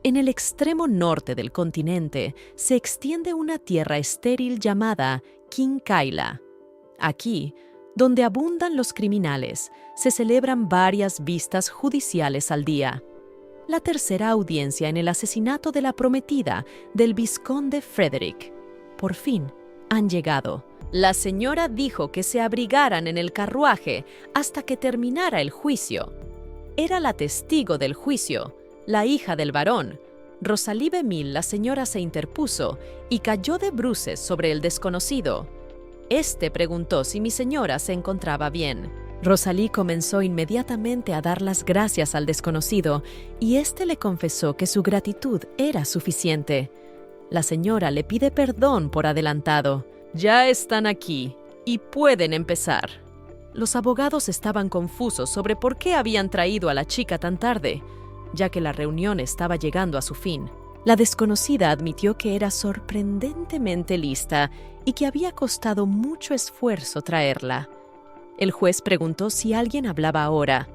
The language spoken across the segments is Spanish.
En el extremo norte del continente se extiende una tierra estéril llamada Quincaila. Aquí, donde abundan los criminales, se celebran varias vistas judiciales al día. La tercera audiencia en el asesinato de la prometida del vizconde Frederick. Por fin, han llegado. La señora dijo que se abrigaran en el carruaje hasta que terminara el juicio. Era la testigo del juicio, la hija del varón. Rosalie Bemil, la señora, se interpuso y cayó de bruces sobre el desconocido. Este preguntó si mi señora se encontraba bien. Rosalie comenzó inmediatamente a dar las gracias al desconocido y éste le confesó que su gratitud era suficiente. La señora le pide perdón por adelantado. Ya están aquí y pueden empezar. Los abogados estaban confusos sobre por qué habían traído a la chica tan tarde, ya que la reunión estaba llegando a su fin. La desconocida admitió que era sorprendentemente lista y que había costado mucho esfuerzo traerla. El juez preguntó si alguien hablaba ahora.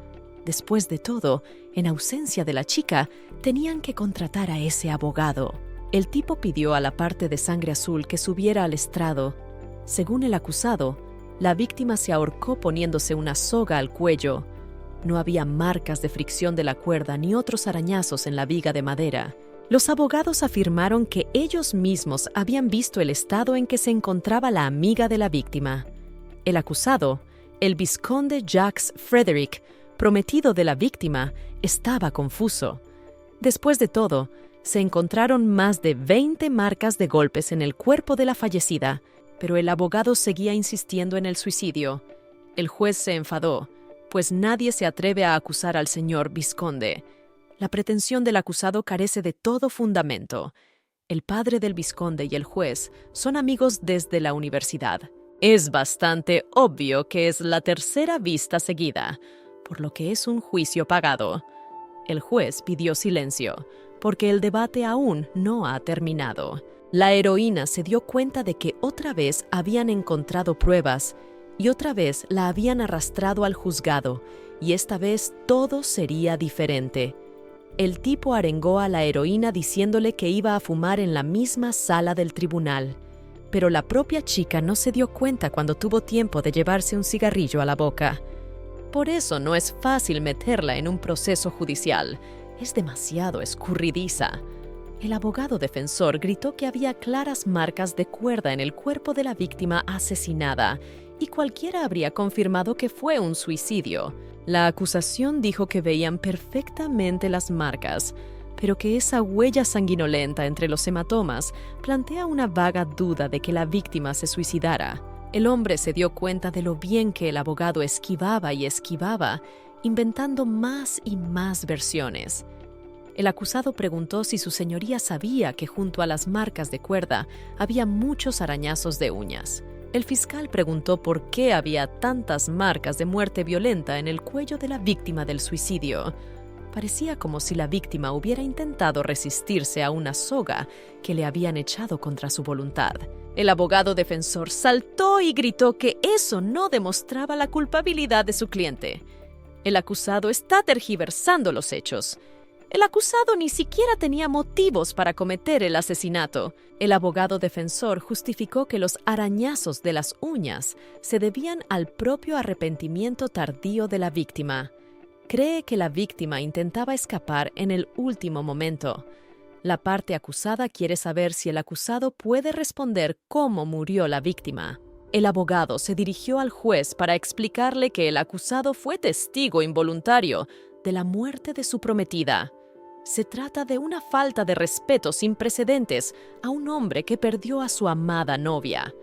Después de todo, en ausencia de la chica, tenían que contratar a ese abogado. El tipo pidió a la parte de sangre azul que subiera al estrado. Según el acusado, la víctima se ahorcó poniéndose una soga al cuello. No había marcas de fricción de la cuerda ni otros arañazos en la viga de madera. Los abogados afirmaron que ellos mismos habían visto el estado en que se encontraba la amiga de la víctima. El acusado, el vizconde Jacques Frederick, prometido de la víctima, estaba confuso. Después de todo, se encontraron más de 20 marcas de golpes en el cuerpo de la fallecida, pero el abogado seguía insistiendo en el suicidio. El juez se enfadó, pues nadie se atreve a acusar al señor vizconde. La pretensión del acusado carece de todo fundamento. El padre del vizconde y el juez son amigos desde la universidad. Es bastante obvio que es la tercera vista seguida, por lo que es un juicio pagado. El juez pidió silencio, porque el debate aún no ha terminado. La heroína se dio cuenta de que otra vez habían encontrado pruebas y otra vez la habían arrastrado al juzgado, y esta vez todo sería diferente. El tipo arengó a la heroína diciéndole que iba a fumar en la misma sala del tribunal, pero la propia chica no se dio cuenta cuando tuvo tiempo de llevarse un cigarrillo a la boca. Por eso no es fácil meterla en un proceso judicial. Es demasiado escurridiza. El abogado defensor gritó que había claras marcas de cuerda en el cuerpo de la víctima asesinada y cualquiera habría confirmado que fue un suicidio. La acusación dijo que veían perfectamente las marcas, pero que esa huella sanguinolenta entre los hematomas plantea una vaga duda de que la víctima se suicidara. El hombre se dio cuenta de lo bien que el abogado esquivaba y esquivaba, inventando más y más versiones. El acusado preguntó si su señoría sabía que junto a las marcas de cuerda había muchos arañazos de uñas. El fiscal preguntó por qué había tantas marcas de muerte violenta en el cuello de la víctima del suicidio. Parecía como si la víctima hubiera intentado resistirse a una soga que le habían echado contra su voluntad. El abogado defensor saltó y gritó que eso no demostraba la culpabilidad de su cliente. El acusado está tergiversando los hechos. El acusado ni siquiera tenía motivos para cometer el asesinato. El abogado defensor justificó que los arañazos de las uñas se debían al propio arrepentimiento tardío de la víctima. Cree que la víctima intentaba escapar en el último momento. La parte acusada quiere saber si el acusado puede responder cómo murió la víctima. El abogado se dirigió al juez para explicarle que el acusado fue testigo involuntario de la muerte de su prometida. Se trata de una falta de respeto sin precedentes a un hombre que perdió a su amada novia.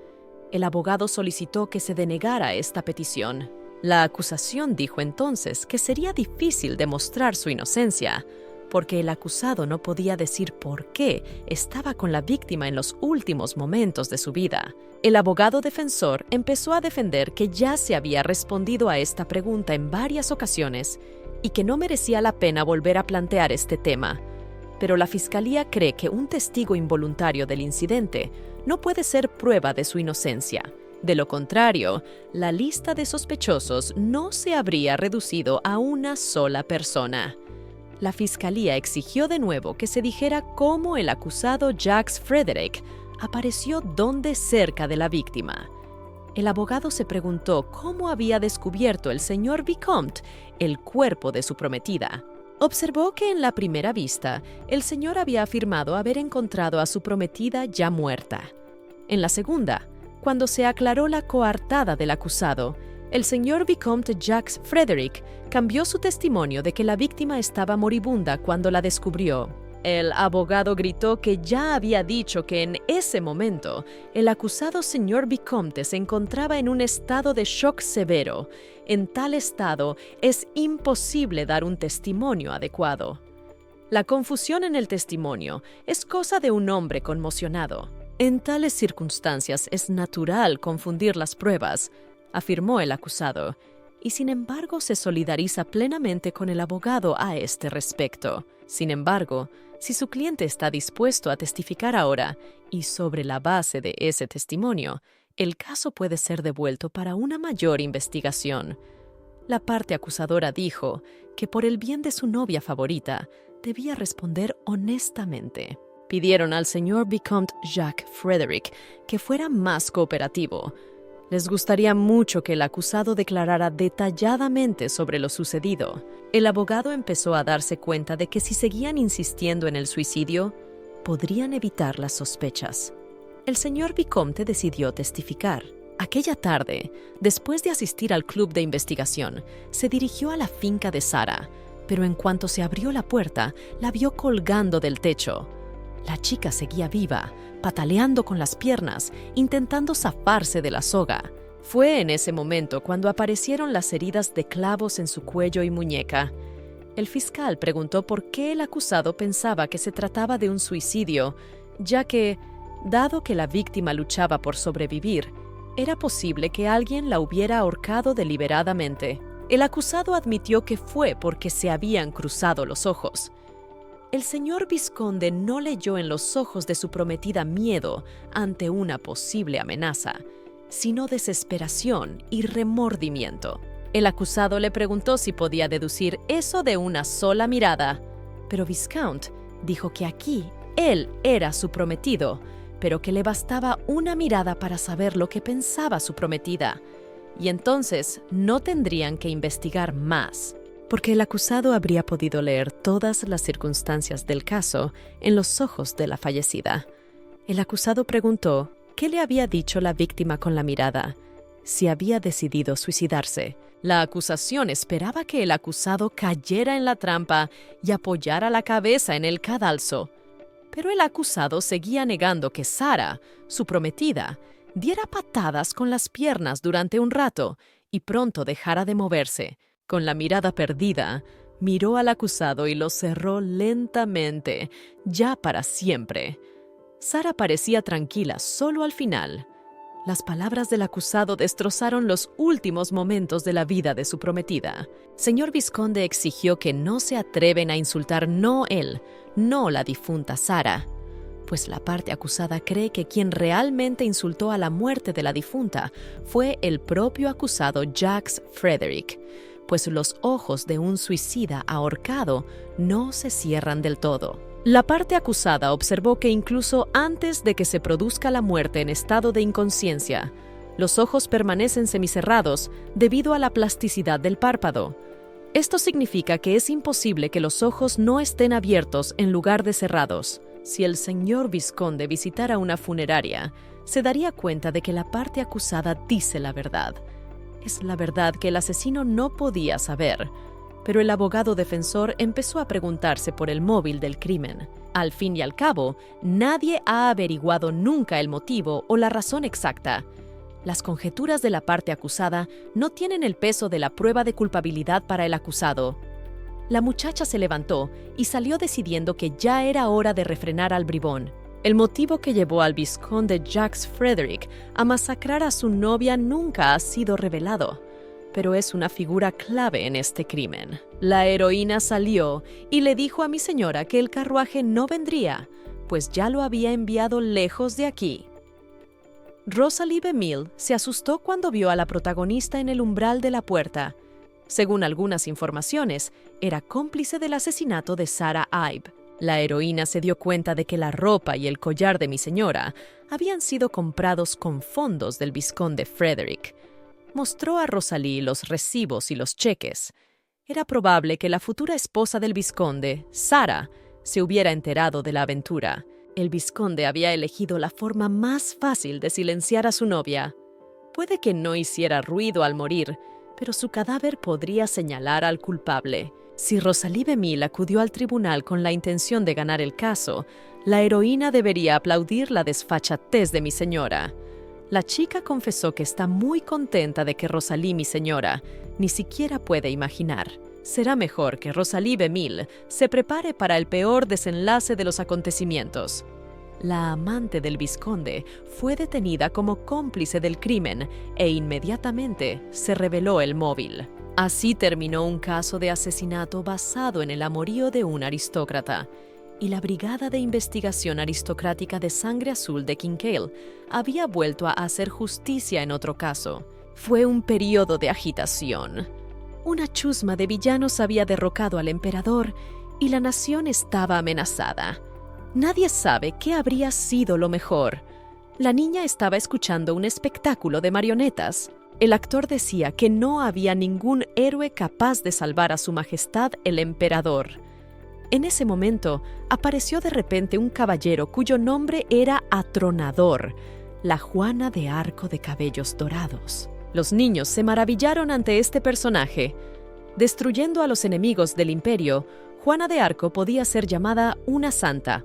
El abogado solicitó que se denegara esta petición. La acusación dijo entonces que sería difícil demostrar su inocencia, porque el acusado no podía decir por qué estaba con la víctima en los últimos momentos de su vida. El abogado defensor empezó a defender que ya se había respondido a esta pregunta en varias ocasiones y que no merecía la pena volver a plantear este tema. Pero la fiscalía cree que un testigo involuntario del incidente no puede ser prueba de su inocencia. De lo contrario, la lista de sospechosos no se habría reducido a una sola persona. La fiscalía exigió de nuevo que se dijera cómo el acusado Jacques Frederick apareció donde cerca de la víctima. El abogado se preguntó cómo había descubierto el señor Vicomte el cuerpo de su prometida. Observó que en la primera vista, el señor había afirmado haber encontrado a su prometida ya muerta. En la segunda, cuando se aclaró la coartada del acusado, el señor Vicomte Jacques Frederick cambió su testimonio de que la víctima estaba moribunda cuando la descubrió. El abogado gritó que ya había dicho que en ese momento el acusado señor Vicomte se encontraba en un estado de shock severo. En tal estado es imposible dar un testimonio adecuado. La confusión en el testimonio es cosa de un hombre conmocionado. En tales circunstancias es natural confundir las pruebas, afirmó el acusado, y sin embargo se solidariza plenamente con el abogado a este respecto. Sin embargo, si su cliente está dispuesto a testificar ahora, y sobre la base de ese testimonio, el caso puede ser devuelto para una mayor investigación. La parte acusadora dijo que por el bien de su novia favorita, debía responder honestamente. Pidieron al señor Vicomte Jacques Frederick que fuera más cooperativo. Les gustaría mucho que el acusado declarara detalladamente sobre lo sucedido. El abogado empezó a darse cuenta de que si seguían insistiendo en el suicidio, podrían evitar las sospechas. El señor Vicomte decidió testificar. Aquella tarde, después de asistir al club de investigación, se dirigió a la finca de Sara, pero en cuanto se abrió la puerta, la vio colgando del techo. La chica seguía viva, pataleando con las piernas, intentando zafarse de la soga. Fue en ese momento cuando aparecieron las heridas de clavos en su cuello y muñeca. El fiscal preguntó por qué el acusado pensaba que se trataba de un suicidio, ya que, dado que la víctima luchaba por sobrevivir, era posible que alguien la hubiera ahorcado deliberadamente. El acusado admitió que fue porque se habían cruzado los ojos. El señor vizconde no leyó en los ojos de su prometida miedo ante una posible amenaza, sino desesperación y remordimiento. El acusado le preguntó si podía deducir eso de una sola mirada, pero Viscount dijo que aquí él era su prometido, pero que le bastaba una mirada para saber lo que pensaba su prometida, y entonces no tendrían que investigar más, porque el acusado habría podido leer todas las circunstancias del caso en los ojos de la fallecida. El acusado preguntó qué le había dicho la víctima con la mirada, si había decidido suicidarse. La acusación esperaba que el acusado cayera en la trampa y apoyara la cabeza en el cadalso, pero el acusado seguía negando que Sara, su prometida, diera patadas con las piernas durante un rato y pronto dejara de moverse. Con la mirada perdida, miró al acusado y lo cerró lentamente, ya para siempre. Sara parecía tranquila solo al final. Las palabras del acusado destrozaron los últimos momentos de la vida de su prometida. Señor vizconde exigió que no se atreven a insultar no él, no la difunta Sara, pues la parte acusada cree que quien realmente insultó a la muerte de la difunta fue el propio acusado Jacques Frederick, pues los ojos de un suicida ahorcado no se cierran del todo. La parte acusada observó que incluso antes de que se produzca la muerte en estado de inconsciencia, los ojos permanecen semicerrados debido a la plasticidad del párpado. Esto significa que es imposible que los ojos no estén abiertos en lugar de cerrados. Si el señor vizconde visitara una funeraria, se daría cuenta de que la parte acusada dice la verdad. Es la verdad que el asesino no podía saber, pero el abogado defensor empezó a preguntarse por el móvil del crimen. Al fin y al cabo, nadie ha averiguado nunca el motivo o la razón exacta. Las conjeturas de la parte acusada no tienen el peso de la prueba de culpabilidad para el acusado. La muchacha se levantó y salió decidiendo que ya era hora de refrenar al bribón. El motivo que llevó al vizconde Jacques Frederick a masacrar a su novia nunca ha sido revelado, pero es una figura clave en este crimen. La heroína salió y le dijo a mi señora que el carruaje no vendría, pues ya lo había enviado lejos de aquí. Rosalie Bemille se asustó cuando vio a la protagonista en el umbral de la puerta. Según algunas informaciones, era cómplice del asesinato de Sarah Ive. La heroína se dio cuenta de que la ropa y el collar de mi señora habían sido comprados con fondos del vizconde Frederick. Mostró a Rosalie los recibos y los cheques. Era probable que la futura esposa del vizconde, Sarah, se hubiera enterado de la aventura. El vizconde había elegido la forma más fácil de silenciar a su novia. Puede que no hiciera ruido al morir, pero su cadáver podría señalar al culpable. Si Rosalie Bemil acudió al tribunal con la intención de ganar el caso, la heroína debería aplaudir la desfachatez de mi señora. La chica confesó que está muy contenta de que Rosalie, mi señora, ni siquiera puede imaginar. Será mejor que Rosalie Bemil se prepare para el peor desenlace de los acontecimientos. La amante del vizconde fue detenida como cómplice del crimen e inmediatamente se reveló el móvil. Así terminó un caso de asesinato basado en el amorío de un aristócrata, y la Brigada de Investigación Aristocrática de Sangre Azul de Kinsale había vuelto a hacer justicia en otro caso. Fue un periodo de agitación. Una chusma de villanos había derrocado al emperador y la nación estaba amenazada. Nadie sabe qué habría sido lo mejor. La niña estaba escuchando un espectáculo de marionetas. El actor decía que no había ningún héroe capaz de salvar a su majestad el emperador. En ese momento, apareció de repente un caballero cuyo nombre era Atronador, la Juana de Arco de cabellos dorados. Los niños se maravillaron ante este personaje. Destruyendo a los enemigos del imperio, Juana de Arco podía ser llamada una santa.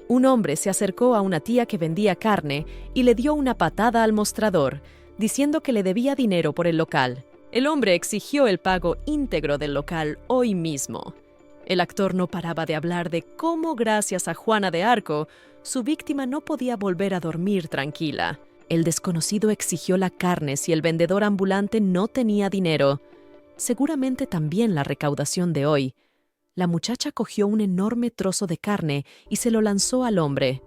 Un hombre se acercó a una tía que vendía carne y le dio una patada al mostrador, diciendo que le debía dinero por el local. El hombre exigió el pago íntegro del local hoy mismo. El actor no paraba de hablar de cómo, gracias a Juana de Arco, su víctima no podía volver a dormir tranquila. El desconocido exigió la carne si el vendedor ambulante no tenía dinero. Seguramente también la recaudación de hoy. La muchacha cogió un enorme trozo de carne y se lo lanzó al hombre.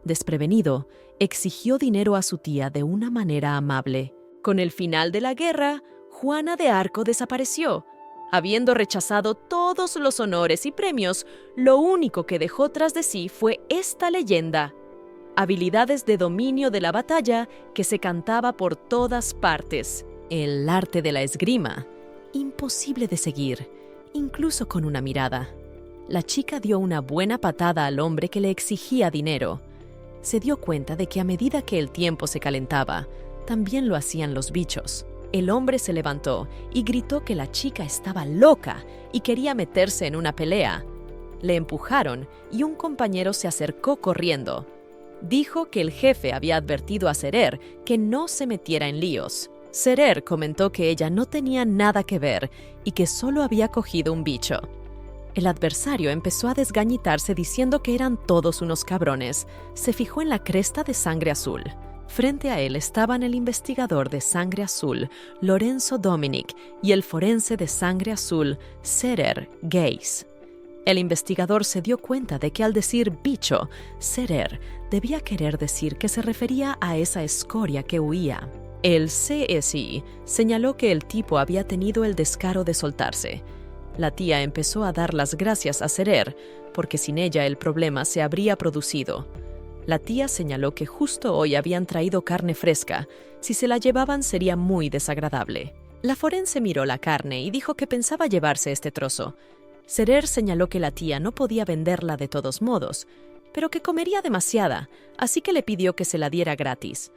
Desprevenido, exigió dinero a su tía de una manera amable. Con el final de la guerra, Juana de Arco desapareció. Habiendo rechazado todos los honores y premios, lo único que dejó tras de sí fue esta leyenda: habilidades de dominio de la batalla que se cantaba por todas partes. El arte de la esgrima, imposible de seguir, incluso con una mirada. La chica dio una buena patada al hombre que le exigía dinero. Se dio cuenta de que a medida que el tiempo se calentaba, también lo hacían los bichos. El hombre se levantó y gritó que la chica estaba loca y quería meterse en una pelea. Le empujaron y un compañero se acercó corriendo. Dijo que el jefe había advertido a Serer que no se metiera en líos. Serer comentó que ella no tenía nada que ver y que solo había cogido un bicho. El adversario empezó a desgañitarse diciendo que eran todos unos cabrones. Se fijó en la cresta de Sangre Azul. Frente a él estaban el investigador de Sangre Azul, Lorenzo Dominic, y el forense de Sangre Azul, Serer Gaze. El investigador se dio cuenta de que al decir bicho, Serer debía querer decir que se refería a esa escoria que huía. El CSI señaló que el tipo había tenido el descaro de soltarse. La tía empezó a dar las gracias a Serer, porque sin ella el problema se habría producido. La tía señaló que justo hoy habían traído carne fresca. Si se la llevaban sería muy desagradable. La forense miró la carne y dijo que pensaba llevarse este trozo. Serer señaló que la tía no podía venderla de todos modos, pero que comería demasiada, así que le pidió que se la diera gratis.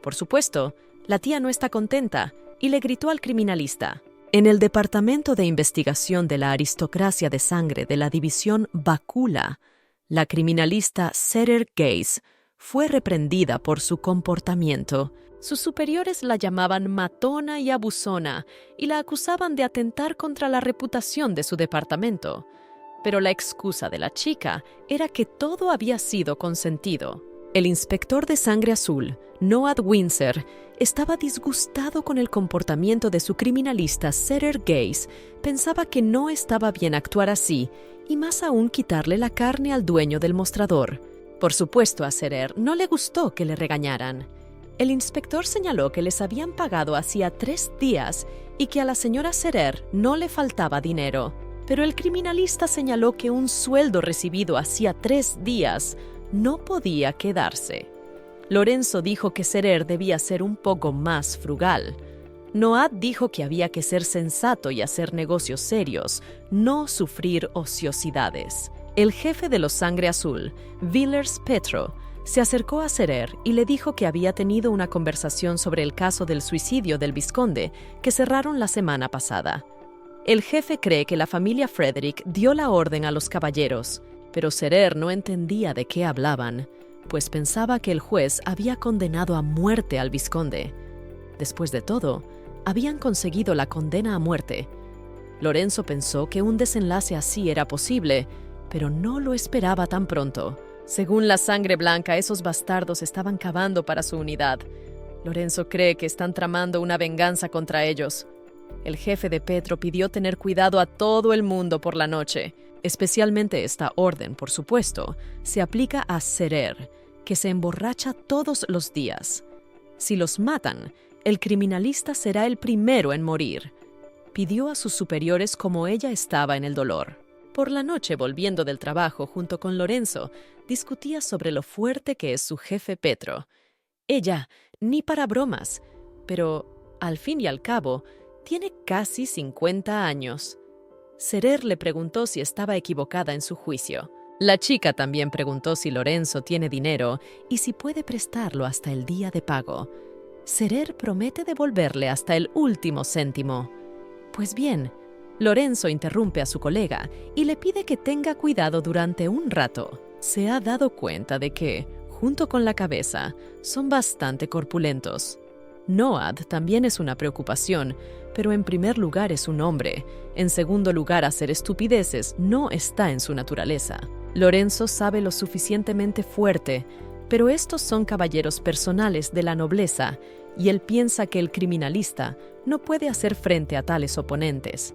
Por supuesto, la tía no está contenta y le gritó al criminalista. En el Departamento de Investigación de la Aristocracia de Sangre de la División Bacula, la criminalista Serer Gaze fue reprendida por su comportamiento. Sus superiores la llamaban matona y abusona y la acusaban de atentar contra la reputación de su departamento. Pero la excusa de la chica era que todo había sido consentido. El inspector de Sangre Azul, Noah Windsor, estaba disgustado con el comportamiento de su criminalista Serer Gaze. Pensaba que no estaba bien actuar así, y más aún quitarle la carne al dueño del mostrador. Por supuesto, a Serer no le gustó que le regañaran. El inspector señaló que les habían pagado hacía 3 días y que a la señora Serer no le faltaba dinero. Pero el criminalista señaló que un sueldo recibido hacía 3 días no podía quedarse. Lorenzo dijo que Serer debía ser un poco más frugal. Noad dijo que había que ser sensato y hacer negocios serios, no sufrir ociosidades. El jefe de los Sangre Azul, Villers Petro, se acercó a Serer y le dijo que había tenido una conversación sobre el caso del suicidio del vizconde que cerraron la semana pasada. El jefe cree que la familia Frederick dio la orden a los caballeros, pero Serer no entendía de qué hablaban, pues pensaba que el juez había condenado a muerte al vizconde. Después de todo, habían conseguido la condena a muerte. Lorenzo pensó que un desenlace así era posible, pero no lo esperaba tan pronto. Según la Sangre Blanca, esos bastardos estaban cavando para su unidad. Lorenzo cree que están tramando una venganza contra ellos. El jefe de Petro pidió tener cuidado a todo el mundo por la noche. Especialmente esta orden, por supuesto, se aplica a Serer, que se emborracha todos los días. Si los matan, el criminalista será el primero en morir. Pidió a sus superiores como ella estaba en el dolor. Por la noche, volviendo del trabajo junto con Lorenzo, discutía sobre lo fuerte que es su jefe Petro. Ella, ni para bromas, pero, al fin y al cabo, tiene casi 50 años. Serer le preguntó si estaba equivocada en su juicio. La chica también preguntó si Lorenzo tiene dinero y si puede prestarlo hasta el día de pago. Serer promete devolverle hasta el último céntimo. Pues bien, Lorenzo interrumpe a su colega y le pide que tenga cuidado durante un rato. Se ha dado cuenta de que, junto con la cabeza, son bastante corpulentos. Noad también es una preocupación, pero en primer lugar es un hombre. En segundo lugar, hacer estupideces no está en su naturaleza. Lorenzo sabe lo suficientemente fuerte, pero estos son caballeros personales de la nobleza, y él piensa que el criminalista no puede hacer frente a tales oponentes.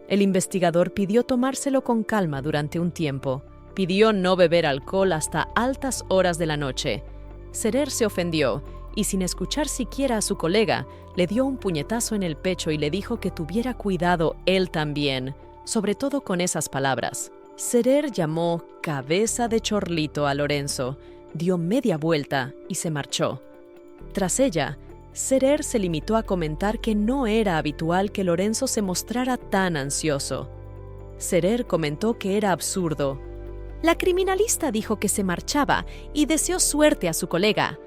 El investigador pidió tomárselo con calma durante un tiempo. Pidió no beber alcohol hasta altas horas de la noche. Serer se ofendió y, sin escuchar siquiera a su colega, le dio un puñetazo en el pecho y le dijo que tuviera cuidado él también, sobre todo con esas palabras. Serer llamó cabeza de chorlito a Lorenzo, dio media vuelta y se marchó. Tras ella, Serer se limitó a comentar que no era habitual que Lorenzo se mostrara tan ansioso. Serer comentó que era absurdo. La criminalista dijo que se marchaba y deseó suerte a su colega.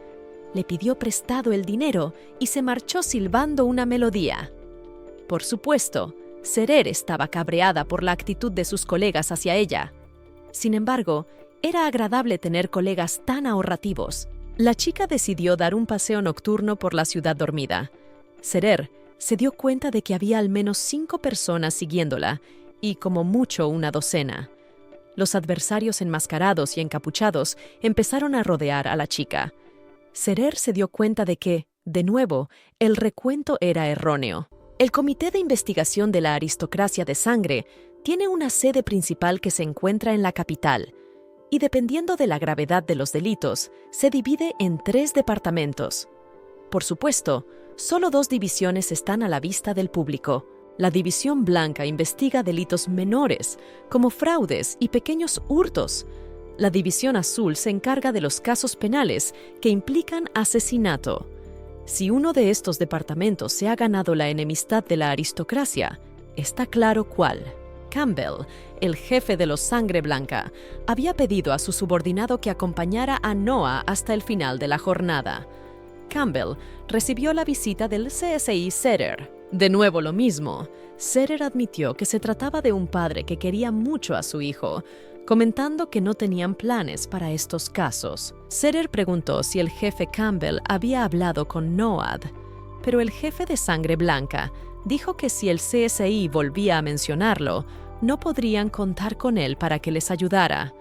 Le pidió prestado el dinero y se marchó silbando una melodía. Por supuesto, Serer estaba cabreada por la actitud de sus colegas hacia ella. Sin embargo, era agradable tener colegas tan ahorrativos. La chica decidió dar un paseo nocturno por la ciudad dormida. Serer se dio cuenta de que había al menos 5 personas siguiéndola, y como mucho una docena. Los adversarios enmascarados y encapuchados empezaron a rodear a la chica. Serer se dio cuenta de que, de nuevo, el recuento era erróneo. El Comité de Investigación de la Aristocracia de Sangre tiene una sede principal que se encuentra en la capital, y dependiendo de la gravedad de los delitos, se divide en 3 departamentos. Por supuesto, solo 2 divisiones están a la vista del público. La División Blanca investiga delitos menores, como fraudes y pequeños hurtos. La División Azul se encarga de los casos penales que implican asesinato. Si uno de estos departamentos se ha ganado la enemistad de la aristocracia, está claro cuál. Campbell, el jefe de los Sangre Blanca, había pedido a su subordinado que acompañara a Noah hasta el final de la jornada. Campbell recibió la visita del CSI Serer. De nuevo lo mismo. Serer admitió que se trataba de un padre que quería mucho a su hijo, comentando que no tenían planes para estos casos. Serer preguntó si el jefe Campbell había hablado con Noad, pero el jefe de Sangre Blanca dijo que si el CSI volvía a mencionarlo, no podrían contar con él para que les ayudara.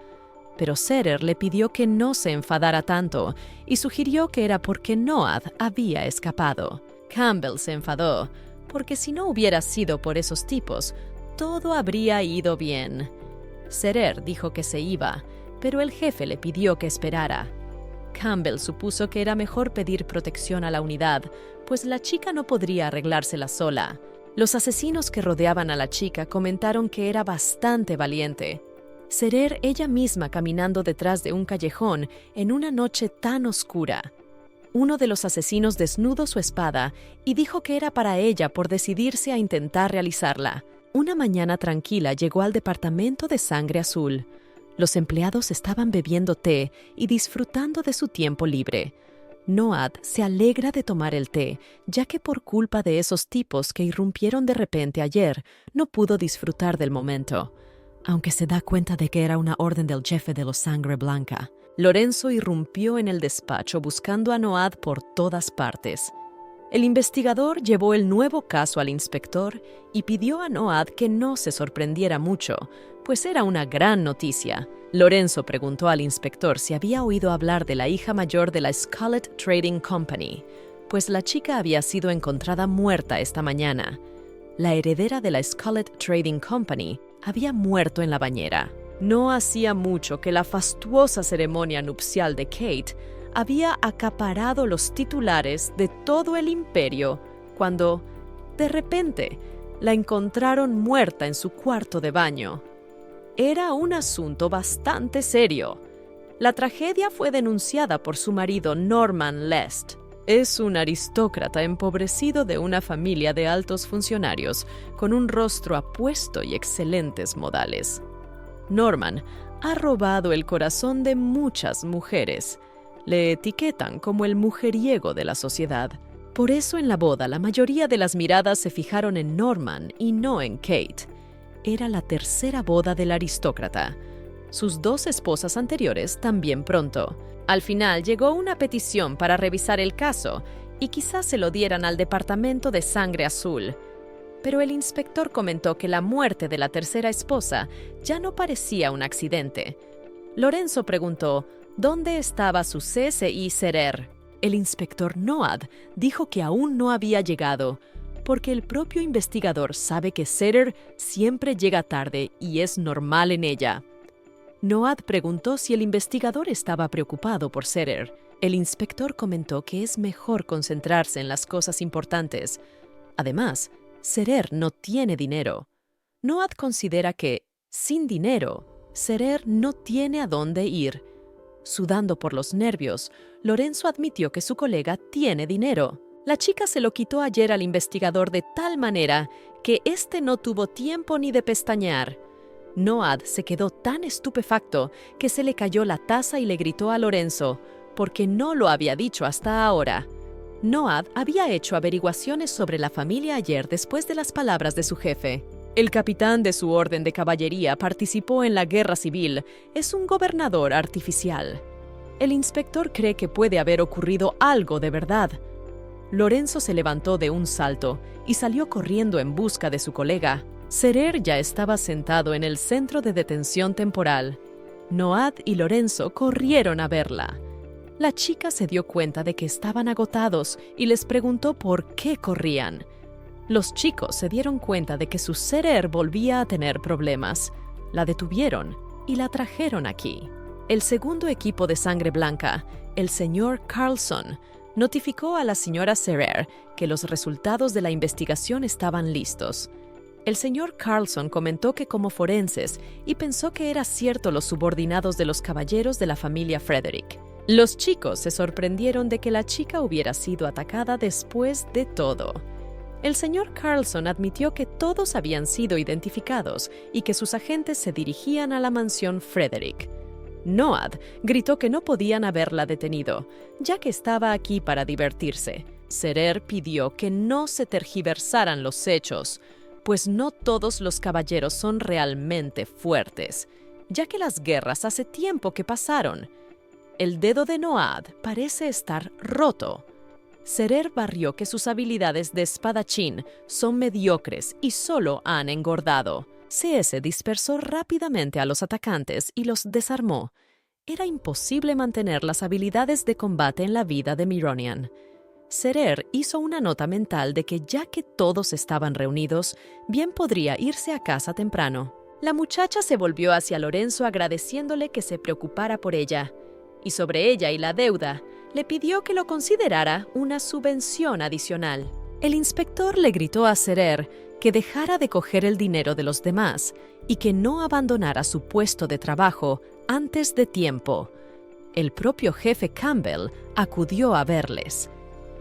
Pero Serer le pidió que no se enfadara tanto y sugirió que era porque Noad había escapado. Campbell se enfadó, porque si no hubiera sido por esos tipos, todo habría ido bien. Serer dijo que se iba, pero el jefe le pidió que esperara. Campbell supuso que era mejor pedir protección a la unidad, pues la chica no podría arreglársela sola. Los asesinos que rodeaban a la chica comentaron que era bastante valiente. Ser ella misma caminando detrás de un callejón en una noche tan oscura. Uno de los asesinos desnudó su espada y dijo que era para ella por decidirse a intentar realizarla. Una mañana tranquila llegó al departamento de Sangre Azul. Los empleados estaban bebiendo té y disfrutando de su tiempo libre. Noad se alegra de tomar el té, ya que por culpa de esos tipos que irrumpieron de repente ayer, no pudo disfrutar del momento. Aunque se da cuenta de que era una orden del jefe de los Sangre Blanca. Lorenzo irrumpió en el despacho buscando a Noad por todas partes. El investigador llevó el nuevo caso al inspector y pidió a Noad que no se sorprendiera mucho, pues era una gran noticia. Lorenzo preguntó al inspector si había oído hablar de la hija mayor de la Scarlet Trading Company, pues la chica había sido encontrada muerta esta mañana. La heredera de la Scarlet Trading Company había muerto en la bañera. No hacía mucho que la fastuosa ceremonia nupcial de Kate había acaparado los titulares de todo el imperio cuando, de repente, la encontraron muerta en su cuarto de baño. Era un asunto bastante serio. La tragedia fue denunciada por su marido Norman Lest. Es un aristócrata empobrecido de una familia de altos funcionarios, con un rostro apuesto y excelentes modales. Norman ha robado el corazón de muchas mujeres. Le etiquetan como el mujeriego de la sociedad. Por eso en la boda la mayoría de las miradas se fijaron en Norman y no en Kate. Era la tercera boda del aristócrata. Sus dos esposas anteriores también pronto. Al final llegó una petición para revisar el caso y quizás se lo dieran al departamento de Sangre Azul. Pero el inspector comentó que la muerte de la tercera esposa ya no parecía un accidente. Lorenzo preguntó dónde estaba su CSI Serer. El inspector Noad dijo que aún no había llegado, porque el propio investigador sabe que Serer siempre llega tarde y es normal en ella. Noad preguntó si el investigador estaba preocupado por Serer. El inspector comentó que es mejor concentrarse en las cosas importantes. Además, Serer no tiene dinero. Noad considera que, sin dinero, Serer no tiene a dónde ir. Sudando por los nervios, Lorenzo admitió que su colega tiene dinero. La chica se lo quitó ayer al investigador de tal manera que éste no tuvo tiempo ni de pestañear. Noad se quedó tan estupefacto que se le cayó la taza y le gritó a Lorenzo, porque no lo había dicho hasta ahora. Noad había hecho averiguaciones sobre la familia ayer después de las palabras de su jefe. El capitán de su orden de caballería participó en la guerra civil. Es un gobernador artificial. El inspector cree que puede haber ocurrido algo de verdad. Lorenzo se levantó de un salto y salió corriendo en busca de su colega. Serer ya estaba sentado en el centro de detención temporal. Noad y Lorenzo corrieron a verla. La chica se dio cuenta de que estaban agotados y les preguntó por qué corrían. Los chicos se dieron cuenta de que su Serer volvía a tener problemas. La detuvieron y la trajeron aquí. El segundo equipo de Sangre Blanca, el señor Carlson, notificó a la señora Serer que los resultados de la investigación estaban listos. El señor Carlson comentó que como forenses y pensó que era cierto los subordinados de los caballeros de la familia Frederick. Los chicos se sorprendieron de que la chica hubiera sido atacada después de todo. El señor Carlson admitió que todos habían sido identificados y que sus agentes se dirigían a la mansión Frederick. Noad gritó que no podían haberla detenido, ya que estaba aquí para divertirse. Serer pidió que no se tergiversaran los hechos, pues no todos los caballeros son realmente fuertes, ya que las guerras hace tiempo que pasaron. El dedo de Noad parece estar roto. Serer barrió que sus habilidades de espadachín son mediocres y solo han engordado. CS dispersó rápidamente a los atacantes y los desarmó. Era imposible mantener las habilidades de combate en la vida de Mironian. Serer hizo una nota mental de que ya que todos estaban reunidos, bien podría irse a casa temprano. La muchacha se volvió hacia Lorenzo agradeciéndole que se preocupara por ella. y sobre ella y la deuda, le pidió que lo considerara una subvención adicional. El inspector le gritó a Serer que dejara de coger el dinero de los demás y que no abandonara su puesto de trabajo antes de tiempo. El propio jefe Campbell acudió a verles.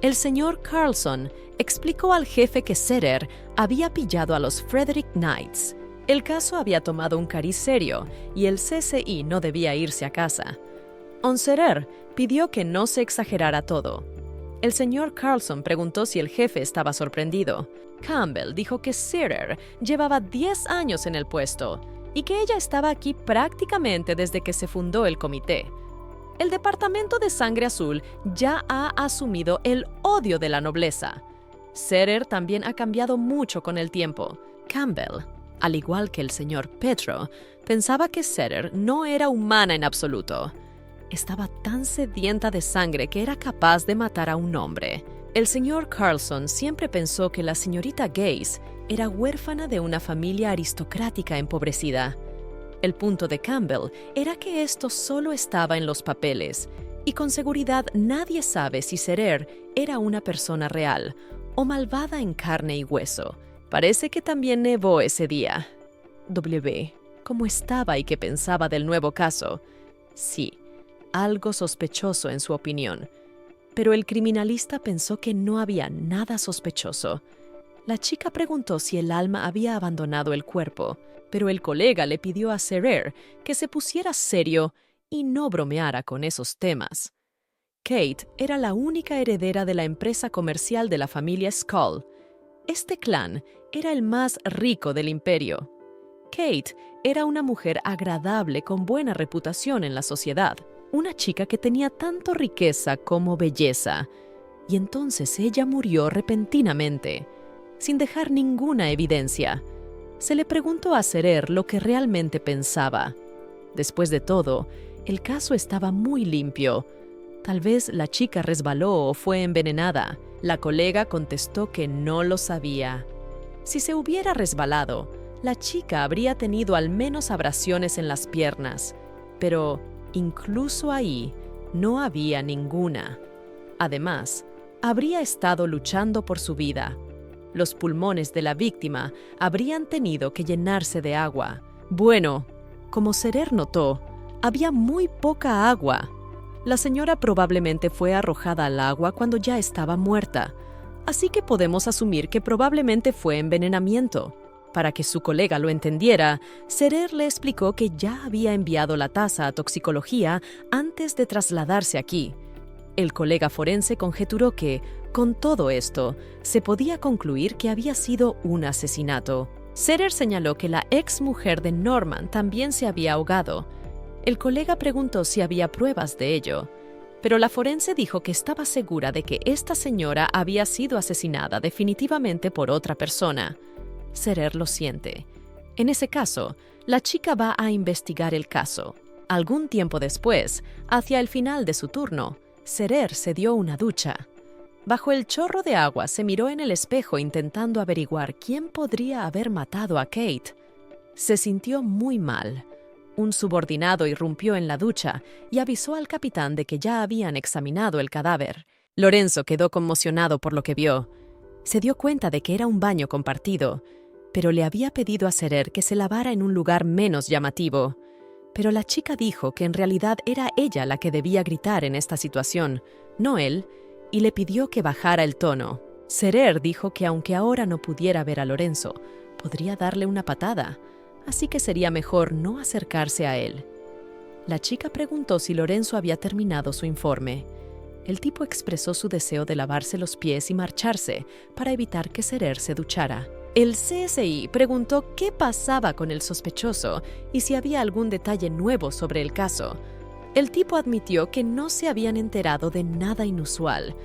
El señor Carlson explicó al jefe que Serer había pillado a los Frederick Knights. El caso había tomado un cariz serio y el CCI no debía irse a casa. Serer pidió que no se exagerara todo. El señor Carlson preguntó si el jefe estaba sorprendido. Campbell dijo que Serer llevaba 10 años en el puesto y que ella estaba aquí prácticamente desde que se fundó el comité. El Departamento de Sangre Azul ya ha asumido el odio de la nobleza. Serer también ha cambiado mucho con el tiempo. Campbell, al igual que el señor Petro, pensaba que Serer no era humana en absoluto. Estaba tan sedienta de sangre que era capaz de matar a un hombre. El señor Carlson siempre pensó que la señorita Gaze era huérfana de una familia aristocrática empobrecida. El punto de Campbell era que esto solo estaba en los papeles, y con seguridad nadie sabe si Serer era una persona real o malvada en carne y hueso. Parece que también nevó ese día. ¿Cómo estaba y qué pensaba del nuevo caso? Sí, algo sospechoso en su opinión. Pero el criminalista pensó que no había nada sospechoso. La chica preguntó si el alma había abandonado el cuerpo, pero el colega le pidió a Serer que se pusiera serio y no bromeara con esos temas. Kate era la única heredera de la empresa comercial de la familia Skull. Este clan era el más rico del imperio. Kate era una mujer agradable con buena reputación en la sociedad, una chica que tenía tanto riqueza como belleza. Y entonces ella murió repentinamente, sin dejar ninguna evidencia. Se le preguntó a Serer lo que realmente pensaba. Después de todo, el caso estaba muy limpio. Tal vez la chica resbaló o fue envenenada. La colega contestó que no lo sabía. Si se hubiera resbalado, la chica habría tenido al menos abrasiones en las piernas, pero incluso ahí no había ninguna. Además, habría estado luchando por su vida. Los pulmones de la víctima habrían tenido que llenarse de agua. Bueno, como Serer notó, había muy poca agua. La señora probablemente fue arrojada al agua cuando ya estaba muerta, así que podemos asumir que probablemente fue envenenamiento. Para que su colega lo entendiera, Serer le explicó que ya había enviado la taza a toxicología antes de trasladarse aquí. El colega forense conjeturó que, con todo esto, se podía concluir que había sido un asesinato. Serer señaló que la ex mujer de Norman también se había ahogado. El colega preguntó si había pruebas de ello, pero la forense dijo que estaba segura de que esta señora había sido asesinada definitivamente por otra persona. Serer lo siente. En ese caso, la chica va a investigar el caso. Algún tiempo después, hacia el final de su turno, Serer se dio una ducha. Bajo el chorro de agua se miró en el espejo intentando averiguar quién podría haber matado a Kate. Se sintió muy mal. Un subordinado irrumpió en la ducha y avisó al capitán de que ya habían examinado el cadáver. Lorenzo quedó conmocionado por lo que vio. Se dio cuenta de que era un baño compartido, pero le había pedido a Serer que se lavara en un lugar menos llamativo. Pero la chica dijo que en realidad era ella la que debía gritar en esta situación, no él, y le pidió que bajara el tono. Serer dijo que aunque ahora no pudiera ver a Lorenzo, podría darle una patada, así que sería mejor no acercarse a él. La chica preguntó si Lorenzo había terminado su informe. El tipo expresó su deseo de lavarse los pies y marcharse para evitar que Serer se duchara. El CSI preguntó qué pasaba con el sospechoso y si había algún detalle nuevo sobre el caso. El tipo admitió que no se habían enterado de nada inusual.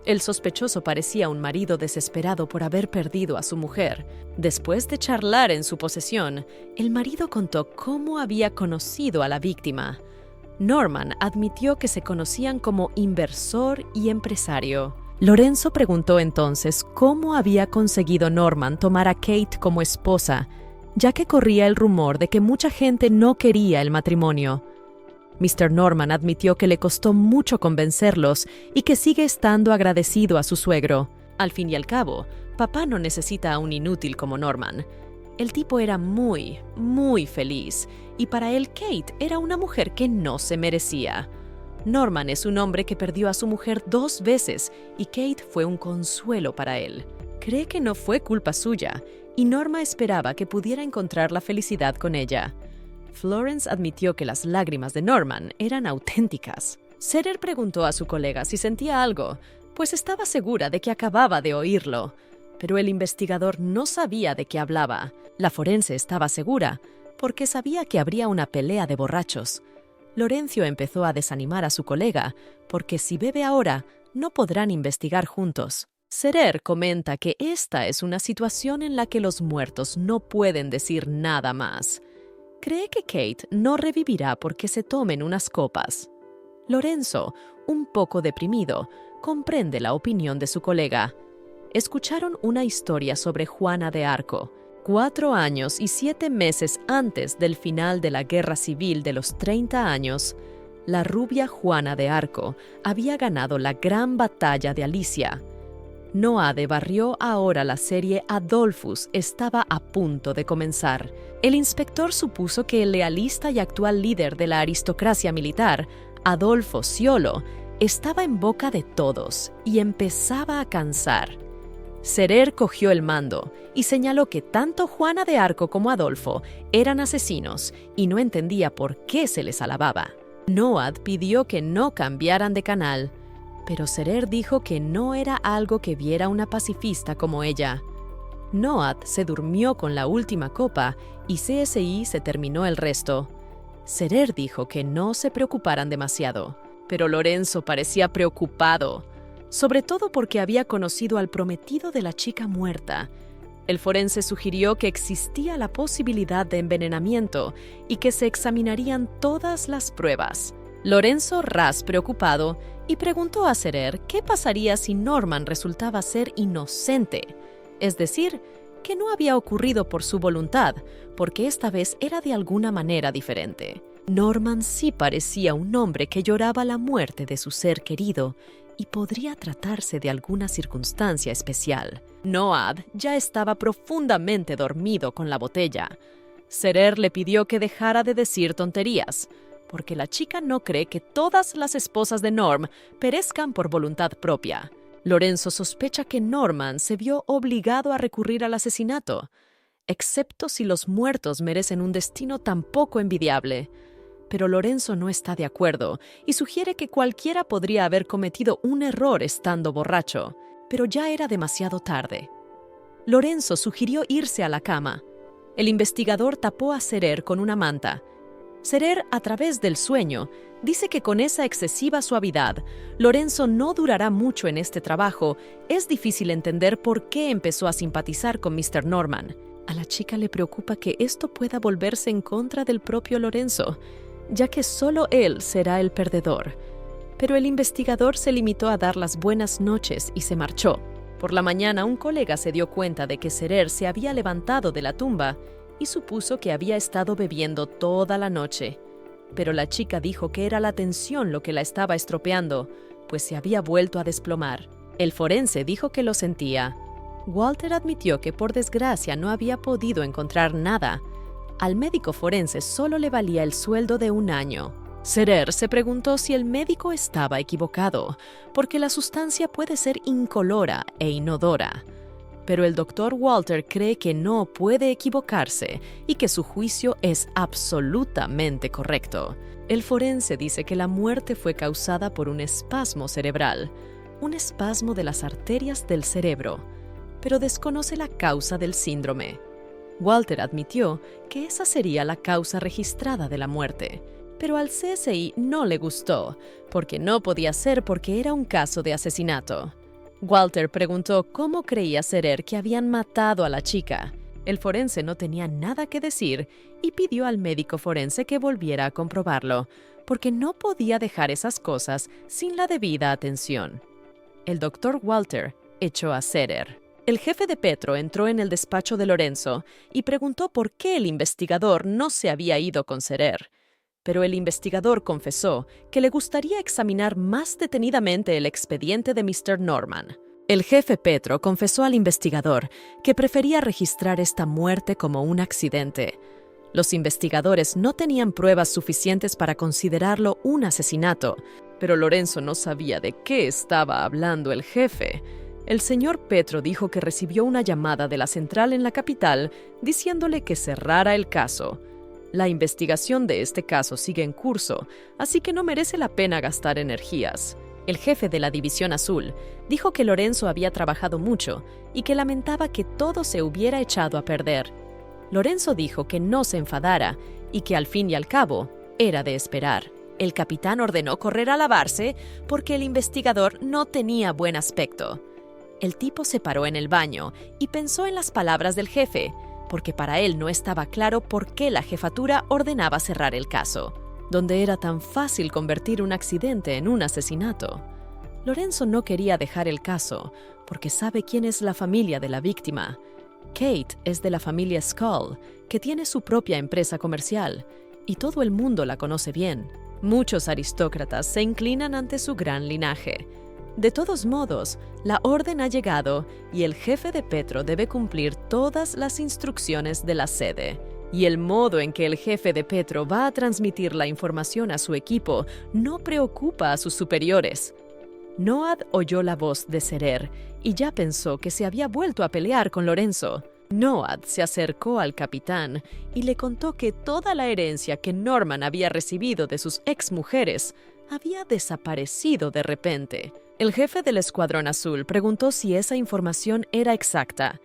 El sospechoso parecía un marido desesperado por haber perdido a su mujer. Después de charlar en su posesión, el marido contó cómo había conocido a la víctima. Norman admitió que se conocían como inversor y empresario. Lorenzo preguntó entonces cómo había conseguido Norman tomar a Kate como esposa, ya que corría el rumor de que mucha gente no quería el matrimonio. Mr. Norman admitió que le costó mucho convencerlos y que sigue estando agradecido a su suegro. Al fin y al cabo, papá no necesita a un inútil como Norman. El tipo era muy, muy feliz, y para él Kate era una mujer que no se merecía. Norman es un hombre que perdió a su mujer 2 veces, y Kate fue un consuelo para él. Cree que no fue culpa suya, y Norma esperaba que pudiera encontrar la felicidad con ella. Florence admitió que las lágrimas de Norman eran auténticas. Serer preguntó a su colega si sentía algo, pues estaba segura de que acababa de oírlo. Pero el investigador no sabía de qué hablaba. La forense estaba segura, porque sabía que habría una pelea de borrachos. Lorenzo empezó a desanimar a su colega, porque si bebe ahora, no podrán investigar juntos. Serer comenta que esta es una situación en la que los muertos no pueden decir nada más. Cree que Kate no revivirá porque se tomen unas copas. Lorenzo, un poco deprimido, comprende la opinión de su colega. Escucharon una historia sobre Juana de Arco. 4 años y 7 meses antes del final de la Guerra Civil de los 30 años, la rubia Juana de Arco había ganado la gran batalla de Alicia. Noade barrió ahora la serie Adolphus estaba a punto de comenzar. El inspector supuso que el lealista y actual líder de la aristocracia militar, Adolfo Sciolo, estaba en boca de todos y empezaba a cansar. Serer cogió el mando y señaló que tanto Juana de Arco como Adolfo eran asesinos y no entendía por qué se les alababa. Noad pidió que no cambiaran de canal, pero Serer dijo que no era algo que viera una pacifista como ella. Noad se durmió con la última copa y CSI se terminó el resto. Serer dijo que no se preocuparan demasiado, pero Lorenzo parecía preocupado, sobre todo porque había conocido al prometido de la chica muerta. El forense sugirió que existía la posibilidad de envenenamiento y que se examinarían todas las pruebas. Lorenzo ras preocupado y preguntó a Serer qué pasaría si Norman resultaba ser inocente, es decir, que no había ocurrido por su voluntad, porque esta vez era de alguna manera diferente. Norman sí parecía un hombre que lloraba la muerte de su ser querido y podría tratarse de alguna circunstancia especial. Noad ya estaba profundamente dormido con la botella. Serer le pidió que dejara de decir tonterías, porque la chica no cree que todas las esposas de Norm perezcan por voluntad propia. Lorenzo sospecha que Norman se vio obligado a recurrir al asesinato, excepto si los muertos merecen un destino tan poco envidiable. Pero Lorenzo no está de acuerdo y sugiere que cualquiera podría haber cometido un error estando borracho, pero ya era demasiado tarde. Lorenzo sugirió irse a la cama. El investigador tapó a Serer con una manta. Serer, a través del sueño, dice que con esa excesiva suavidad, Lorenzo no durará mucho en este trabajo. Es difícil entender por qué empezó a simpatizar con Mr. Norman. A la chica le preocupa que esto pueda volverse en contra del propio Lorenzo, ya que solo él será el perdedor. Pero el investigador se limitó a dar las buenas noches y se marchó. Por la mañana, un colega se dio cuenta de que Serer se había levantado de la tumba y supuso que había estado bebiendo toda la noche. Pero la chica dijo que era la tensión lo que la estaba estropeando, pues se había vuelto a desplomar. El forense dijo que lo sentía. Walter admitió que por desgracia no había podido encontrar nada. Al médico forense solo le valía el sueldo de 1 año. Serer se preguntó si el médico estaba equivocado, porque la sustancia puede ser incolora e inodora. Pero el doctor Walter cree que no puede equivocarse y que su juicio es absolutamente correcto. El forense dice que la muerte fue causada por un espasmo cerebral, un espasmo de las arterias del cerebro, pero desconoce la causa del síndrome. Walter admitió que esa sería la causa registrada de la muerte, pero al CSI no le gustó, porque no podía ser porque era un caso de asesinato. Walter preguntó cómo creía Serer que habían matado a la chica. El forense no tenía nada que decir y pidió al médico forense que volviera a comprobarlo, porque no podía dejar esas cosas sin la debida atención. El doctor Walter echó a Serer. El jefe de Petro entró en el despacho de Lorenzo y preguntó por qué el investigador no se había ido con Serer. pero el investigador confesó que le gustaría examinar más detenidamente el expediente de Mr. Norman. El jefe Petro confesó al investigador que prefería registrar esta muerte como un accidente. Los investigadores no tenían pruebas suficientes para considerarlo un asesinato, pero Lorenzo no sabía de qué estaba hablando el jefe. El señor Petro dijo que recibió una llamada de la central en la capital diciéndole que cerrara el caso. La investigación de este caso sigue en curso, así que no merece la pena gastar energías. El jefe de la División Azul dijo que Lorenzo había trabajado mucho y que lamentaba que todo se hubiera echado a perder. Lorenzo dijo que no se enfadara y que al fin y al cabo era de esperar. El capitán ordenó correr a lavarse porque el investigador no tenía buen aspecto. El tipo se paró en el baño y pensó en las palabras del jefe, porque para él no estaba claro por qué la jefatura ordenaba cerrar el caso, donde era tan fácil convertir un accidente en un asesinato. Lorenzo no quería dejar el caso porque sabe quién es la familia de la víctima. Kate es de la familia Skull, que tiene su propia empresa comercial, y todo el mundo la conoce bien. Muchos aristócratas se inclinan ante su gran linaje. De todos modos, la orden ha llegado y el jefe de Petro debe cumplir todas las instrucciones de la sede. Y el modo en que el jefe de Petro va a transmitir la información a su equipo no preocupa a sus superiores. Noad oyó la voz de Serer y ya pensó que se había vuelto a pelear con Lorenzo. Noad se acercó al capitán y le contó que toda la herencia que Norman había recibido de sus exmujeres había desaparecido de repente. El jefe del Escuadrón Azul preguntó si esa información era exacta.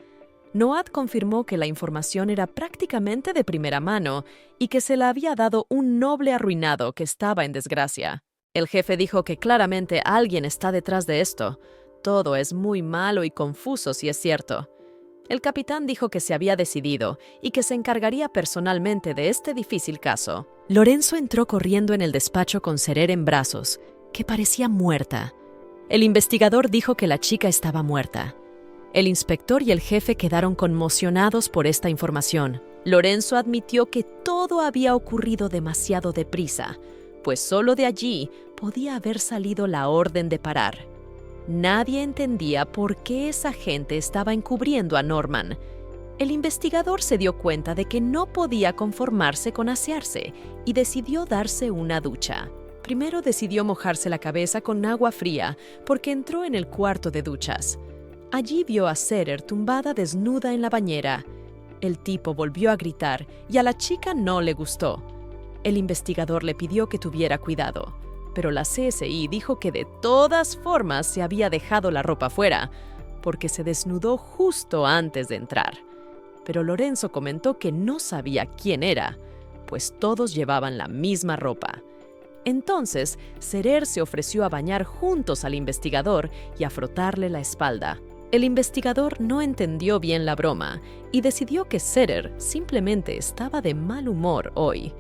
Noad confirmó que la información era prácticamente de primera mano y que se la había dado un noble arruinado que estaba en desgracia. El jefe dijo que claramente alguien está detrás de esto. Todo es muy malo y confuso si es cierto. El capitán dijo que se había decidido y que se encargaría personalmente de este difícil caso. Lorenzo entró corriendo en el despacho con Serer en brazos, que parecía muerta. El investigador dijo que la chica estaba muerta. El inspector y el jefe quedaron conmocionados por esta información. Lorenzo admitió que todo había ocurrido demasiado deprisa, pues solo de allí podía haber salido la orden de parar. Nadie entendía por qué esa gente estaba encubriendo a Norman. El investigador se dio cuenta de que no podía conformarse con asearse y decidió darse una ducha. Primero decidió mojarse la cabeza con agua fría porque entró en el cuarto de duchas. Allí vio a Serer tumbada desnuda en la bañera. El tipo volvió a gritar y a la chica no le gustó. El investigador le pidió que tuviera cuidado, pero la CSI dijo que de todas formas se había dejado la ropa fuera, porque se desnudó justo antes de entrar. Pero Lorenzo comentó que no sabía quién era, pues todos llevaban la misma ropa. Entonces, Serer se ofreció a bañar juntos al investigador y a frotarle la espalda. El investigador no entendió bien la broma y decidió que Serer simplemente estaba de mal humor hoy.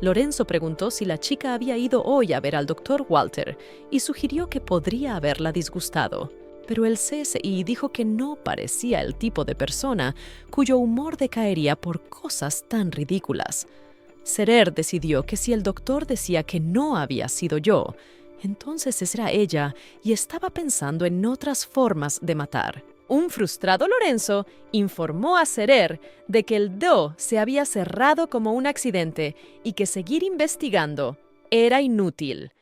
Lorenzo preguntó si la chica había ido hoy a ver al doctor Walter y sugirió que podría haberla disgustado. Pero el CSI dijo que no parecía el tipo de persona cuyo humor decaería por cosas tan ridículas. Serer decidió que si el doctor decía que no había sido yo, entonces era ella y estaba pensando en otras formas de matar. Un frustrado Lorenzo informó a Serer de que el DO se había cerrado como un accidente y que seguir investigando era inútil.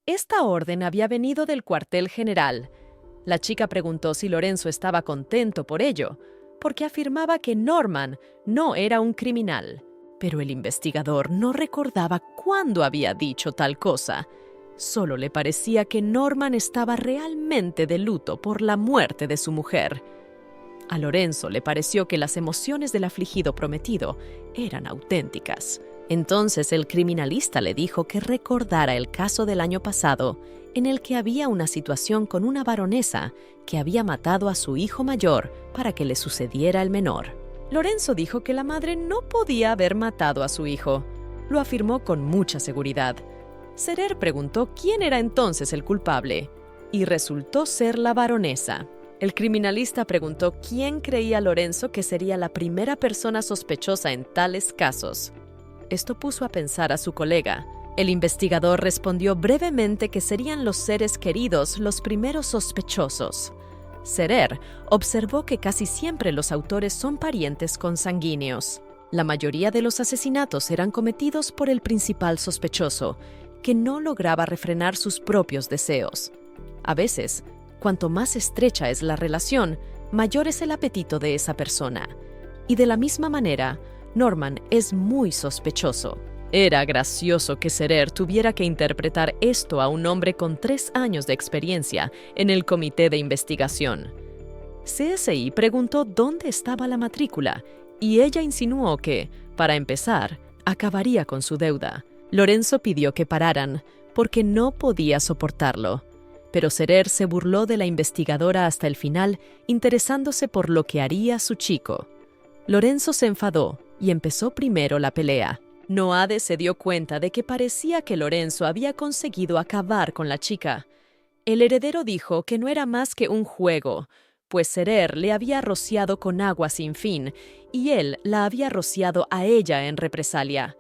Esta orden había venido del cuartel general. La chica preguntó si Lorenzo estaba contento por ello, porque afirmaba que Norman no era un criminal. Pero el investigador no recordaba cuándo había dicho tal cosa. Solo le parecía que Norman estaba realmente de luto por la muerte de su mujer. A Lorenzo le pareció que las emociones del afligido prometido eran auténticas. Entonces el criminalista le dijo que recordara el caso del año pasado, en el que había una situación con una baronesa que había matado a su hijo mayor para que le sucediera el menor. Lorenzo dijo que la madre no podía haber matado a su hijo. Lo afirmó con mucha seguridad. Serer preguntó quién era entonces el culpable, y resultó ser la baronesa. El criminalista preguntó quién creía Lorenzo que sería la primera persona sospechosa en tales casos. Esto puso a pensar a su colega. El investigador respondió brevemente que serían los seres queridos los primeros sospechosos. Serer observó que casi siempre los autores son parientes consanguíneos. La mayoría de los asesinatos eran cometidos por el principal sospechoso, que no lograba refrenar sus propios deseos. A veces, cuanto más estrecha es la relación, mayor es el apetito de esa persona. Y de la misma manera, Norman es muy sospechoso. Era gracioso que Serer tuviera que interpretar esto a un hombre con 3 años de experiencia en el comité de investigación. CSI preguntó dónde estaba la matrícula y ella insinuó que, para empezar, acabaría con su deuda. Lorenzo pidió que pararan porque no podía soportarlo. Pero Serer se burló de la investigadora hasta el final, interesándose por lo que haría su chico. Lorenzo se enfadó y empezó primero la pelea. Noade se dio cuenta de que parecía que Lorenzo había conseguido acabar con la chica. El heredero dijo que no era más que un juego, pues Serer le había rociado con agua sin fin y él la había rociado a ella en represalia.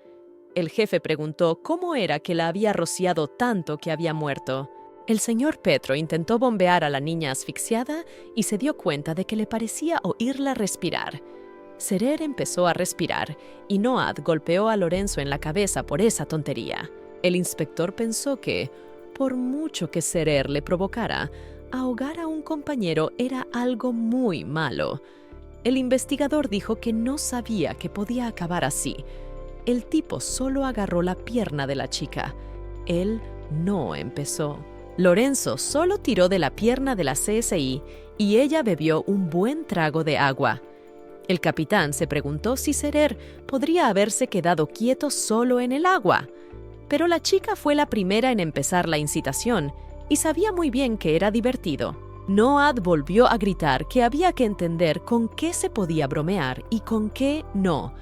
El jefe preguntó cómo era que la había rociado tanto que había muerto. El señor Petro intentó bombear a la niña asfixiada y se dio cuenta de que le parecía oírla respirar. Serer empezó a respirar y Noad golpeó a Lorenzo en la cabeza por esa tontería. El inspector pensó que, por mucho que Serer le provocara, ahogar a un compañero era algo muy malo. El investigador dijo que no sabía que podía acabar así. El tipo solo agarró la pierna de la chica. Él no empezó. Lorenzo solo tiró de la pierna de la CSI y ella bebió un buen trago de agua. El capitán se preguntó si Serer podría haberse quedado quieto solo en el agua. Pero la chica fue la primera en empezar la incitación y sabía muy bien que era divertido. Noad volvió a gritar que había que entender con qué se podía bromear y con qué no.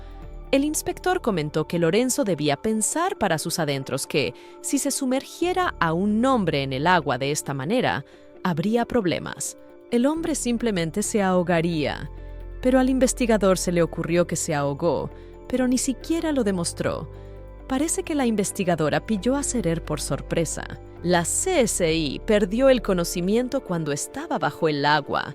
El inspector comentó que Lorenzo debía pensar para sus adentros que, si se sumergiera a un hombre en el agua de esta manera, habría problemas. El hombre simplemente se ahogaría. Pero al investigador se le ocurrió que se ahogó, pero ni siquiera lo demostró. Parece que la investigadora pilló a Serer por sorpresa. La CSI perdió el conocimiento cuando estaba bajo el agua.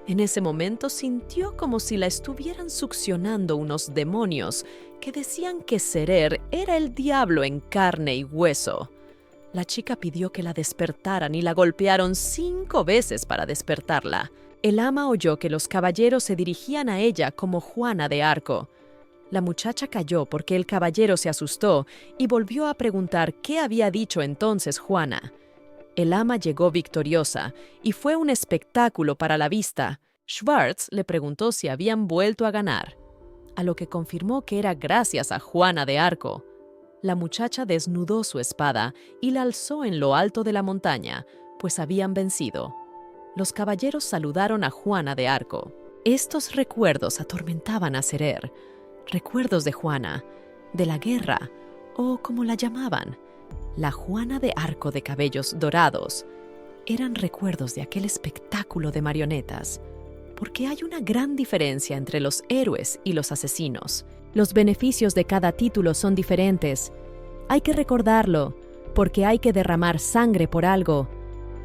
En ese momento sintió como si la estuvieran succionando unos demonios que decían que Serer era el diablo en carne y hueso. La chica pidió que la despertaran y la golpearon 5 veces para despertarla. El ama oyó que los caballeros se dirigían a ella como Juana de Arco. La muchacha calló porque el caballero se asustó y volvió a preguntar qué había dicho entonces Juana. El ama llegó victoriosa y fue un espectáculo para la vista. Schwartz le preguntó si habían vuelto a ganar, a lo que confirmó que era gracias a Juana de Arco. La muchacha desnudó su espada y la alzó en lo alto de la montaña, pues habían vencido. Los caballeros saludaron a Juana de Arco. Estos recuerdos atormentaban a Serer. Recuerdos de Juana, de la guerra, o como la llamaban, la Juana de Arco de cabellos dorados. Eran recuerdos de aquel espectáculo de marionetas, porque hay una gran diferencia entre los héroes y los asesinos. Los beneficios de cada título son diferentes. Hay que recordarlo, porque hay que derramar sangre por algo.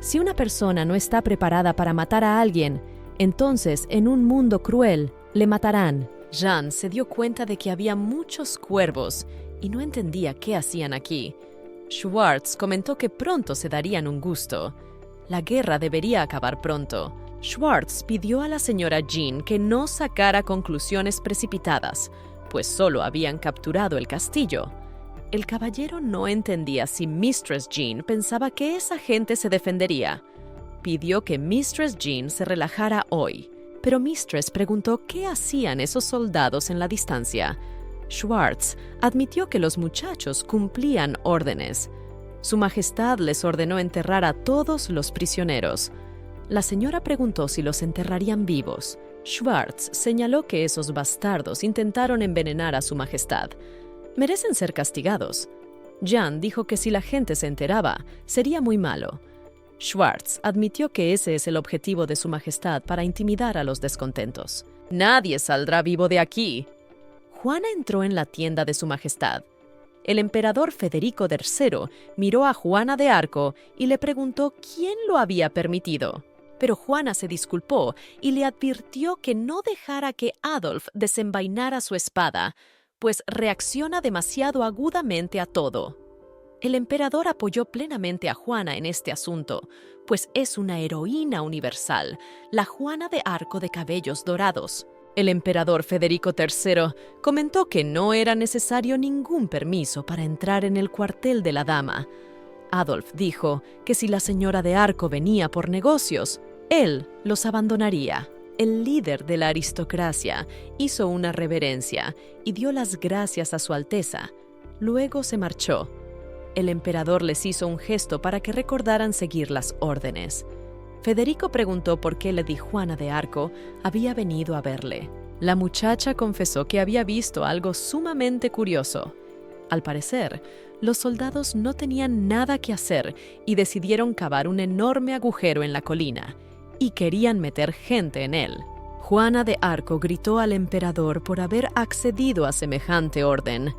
Si una persona no está preparada para matar a alguien, entonces, en un mundo cruel, le matarán. Jean se dio cuenta de que había muchos cuervos y no entendía qué hacían aquí. Schwartz comentó que pronto se darían un gusto. La guerra debería acabar pronto. Schwartz pidió a la señora Jean que no sacara conclusiones precipitadas, pues solo habían capturado el castillo. El caballero no entendía si Mistress Jean pensaba que esa gente se defendería. Pidió que Mistress Jean se relajara hoy, pero Mistress preguntó qué hacían esos soldados en la distancia. Schwartz admitió que los muchachos cumplían órdenes. Su Majestad les ordenó enterrar a todos los prisioneros. La señora preguntó si los enterrarían vivos. Schwartz señaló que esos bastardos intentaron envenenar a Su Majestad. Merecen ser castigados. Jean dijo que si la gente se enteraba, sería muy malo. Schwartz admitió que ese es el objetivo de Su Majestad para intimidar a los descontentos. «Nadie saldrá vivo de aquí». Juana entró en la tienda de su majestad. El emperador Federico III miró a Juana de Arco y le preguntó quién lo había permitido. Pero Juana se disculpó y le advirtió que no dejara que Adolf desenvainara su espada, pues reacciona demasiado agudamente a todo. El emperador apoyó plenamente a Juana en este asunto, pues es una heroína universal, la Juana de Arco de cabellos dorados. El emperador Federico III comentó que no era necesario ningún permiso para entrar en el cuartel de la dama. Adolf dijo que si la señora de Arco venía por negocios, él los abandonaría. El líder de la aristocracia hizo una reverencia y dio las gracias a su Alteza. Luego se marchó. El emperador les hizo un gesto para que recordaran seguir las órdenes. Federico preguntó por qué Lady Juana de Arco había venido a verle. La muchacha confesó que había visto algo sumamente curioso. Al parecer, los soldados no tenían nada que hacer y decidieron cavar un enorme agujero en la colina, y querían meter gente en él. Juana de Arco gritó al emperador por haber accedido a semejante orden.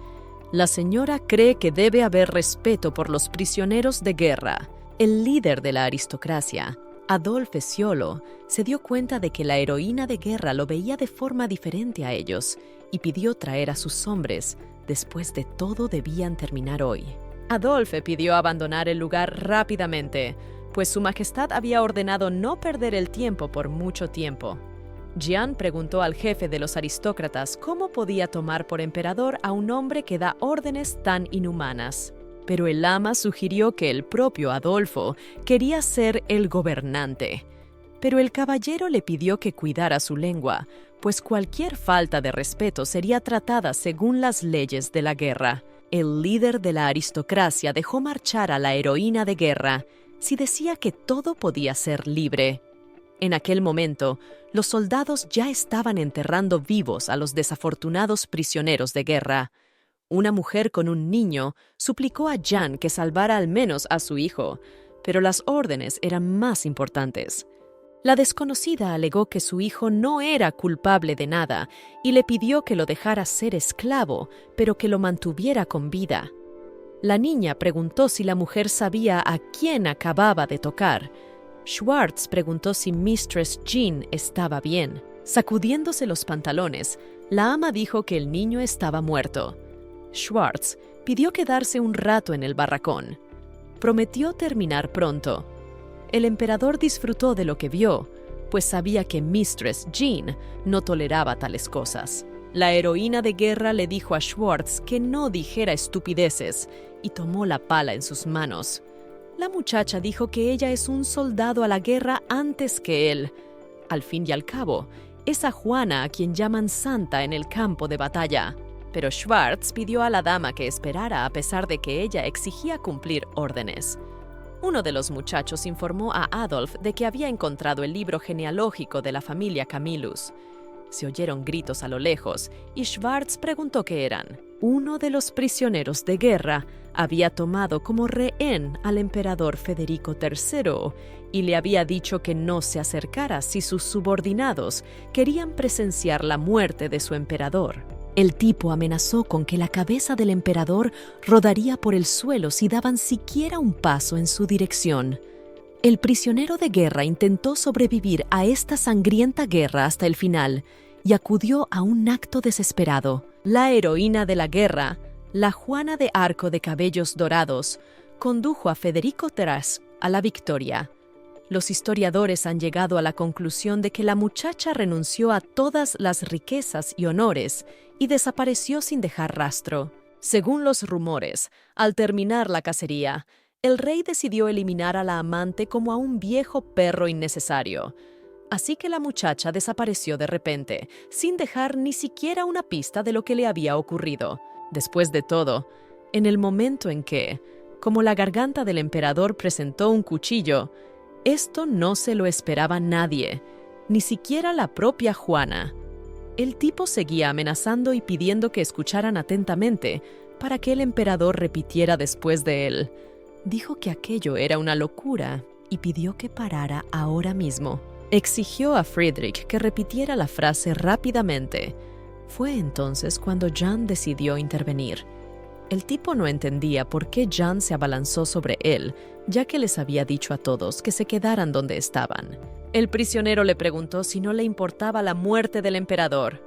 La señora cree que debe haber respeto por los prisioneros de guerra. El líder de la aristocracia, Adolfo Sciolo, se dio cuenta de que la heroína de guerra lo veía de forma diferente a ellos y pidió traer a sus hombres. Después de todo, debían terminar hoy. Adolfo pidió abandonar el lugar rápidamente, pues su majestad había ordenado no perder el tiempo por mucho tiempo. Jean preguntó al jefe de los aristócratas cómo podía tomar por emperador a un hombre que da órdenes tan inhumanas. Pero el ama sugirió que el propio Adolfo quería ser el gobernante. Pero el caballero le pidió que cuidara su lengua, pues cualquier falta de respeto sería tratada según las leyes de la guerra. El líder de la aristocracia dejó marchar a la heroína de guerra si decía que todo podía ser libre. En aquel momento, los soldados ya estaban enterrando vivos a los desafortunados prisioneros de guerra. Una mujer con un niño suplicó a Jean que salvara al menos a su hijo, pero las órdenes eran más importantes. La desconocida alegó que su hijo no era culpable de nada y le pidió que lo dejara ser esclavo, pero que lo mantuviera con vida. La niña preguntó si la mujer sabía a quién acababa de tocar. Schwartz preguntó si Mistress Jean estaba bien. Sacudiéndose los pantalones, la ama dijo que el niño estaba muerto. Schwartz pidió quedarse un rato en el barracón. Prometió terminar pronto. El emperador disfrutó de lo que vio, pues sabía que Mistress Jean no toleraba tales cosas. La heroína de guerra le dijo a Schwartz que no dijera estupideces y tomó la pala en sus manos. La muchacha dijo que ella es un soldado a la guerra antes que él. Al fin y al cabo, es a Juana a quien llaman santa en el campo de batalla. Pero Schwartz pidió a la dama que esperara a pesar de que ella exigía cumplir órdenes. Uno de los muchachos informó a Adolf de que había encontrado el libro genealógico de la familia Camillus. Se oyeron gritos a lo lejos y Schwartz preguntó qué eran. Uno de los prisioneros de guerra había tomado como rehén al emperador Federico III y le había dicho que no se acercara si sus subordinados querían presenciar la muerte de su emperador. El tipo amenazó con que la cabeza del emperador rodaría por el suelo si daban siquiera un paso en su dirección. El prisionero de guerra intentó sobrevivir a esta sangrienta guerra hasta el final y acudió a un acto desesperado. La heroína de la guerra, la Juana de Arco de cabellos dorados, condujo a Federico III a la victoria. Los historiadores han llegado a la conclusión de que la muchacha renunció a todas las riquezas y honores y desapareció sin dejar rastro. Según los rumores, al terminar la cacería, el rey decidió eliminar a la amante como a un viejo perro innecesario. Así que la muchacha desapareció de repente, sin dejar ni siquiera una pista de lo que le había ocurrido. Después de todo, en el momento en que, como la garganta del emperador presentó un cuchillo, esto no se lo esperaba nadie, ni siquiera la propia Juana. El tipo seguía amenazando y pidiendo que escucharan atentamente para que el emperador repitiera después de él. Dijo que aquello era una locura y pidió que parara ahora mismo. Exigió a Friedrich que repitiera la frase rápidamente. Fue entonces cuando Jan decidió intervenir. El tipo no entendía por qué Jan se abalanzó sobre él, ya que les había dicho a todos que se quedaran donde estaban. El prisionero le preguntó si no le importaba la muerte del emperador.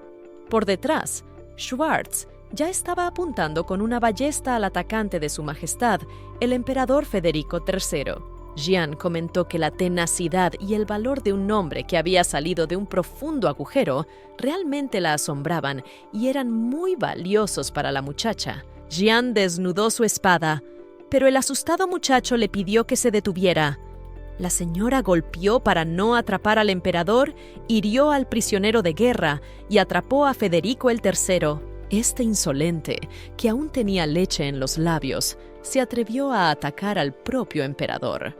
Por detrás, Schwartz ya estaba apuntando con una ballesta al atacante de su majestad, el emperador Federico III. Jan comentó que la tenacidad y el valor de un hombre que había salido de un profundo agujero realmente la asombraban y eran muy valiosos para la muchacha. Jan desnudó su espada, pero el asustado muchacho le pidió que se detuviera. La señora golpeó para no atrapar al emperador, hirió al prisionero de guerra y atrapó a Federico el III. Este insolente, que aún tenía leche en los labios, se atrevió a atacar al propio emperador.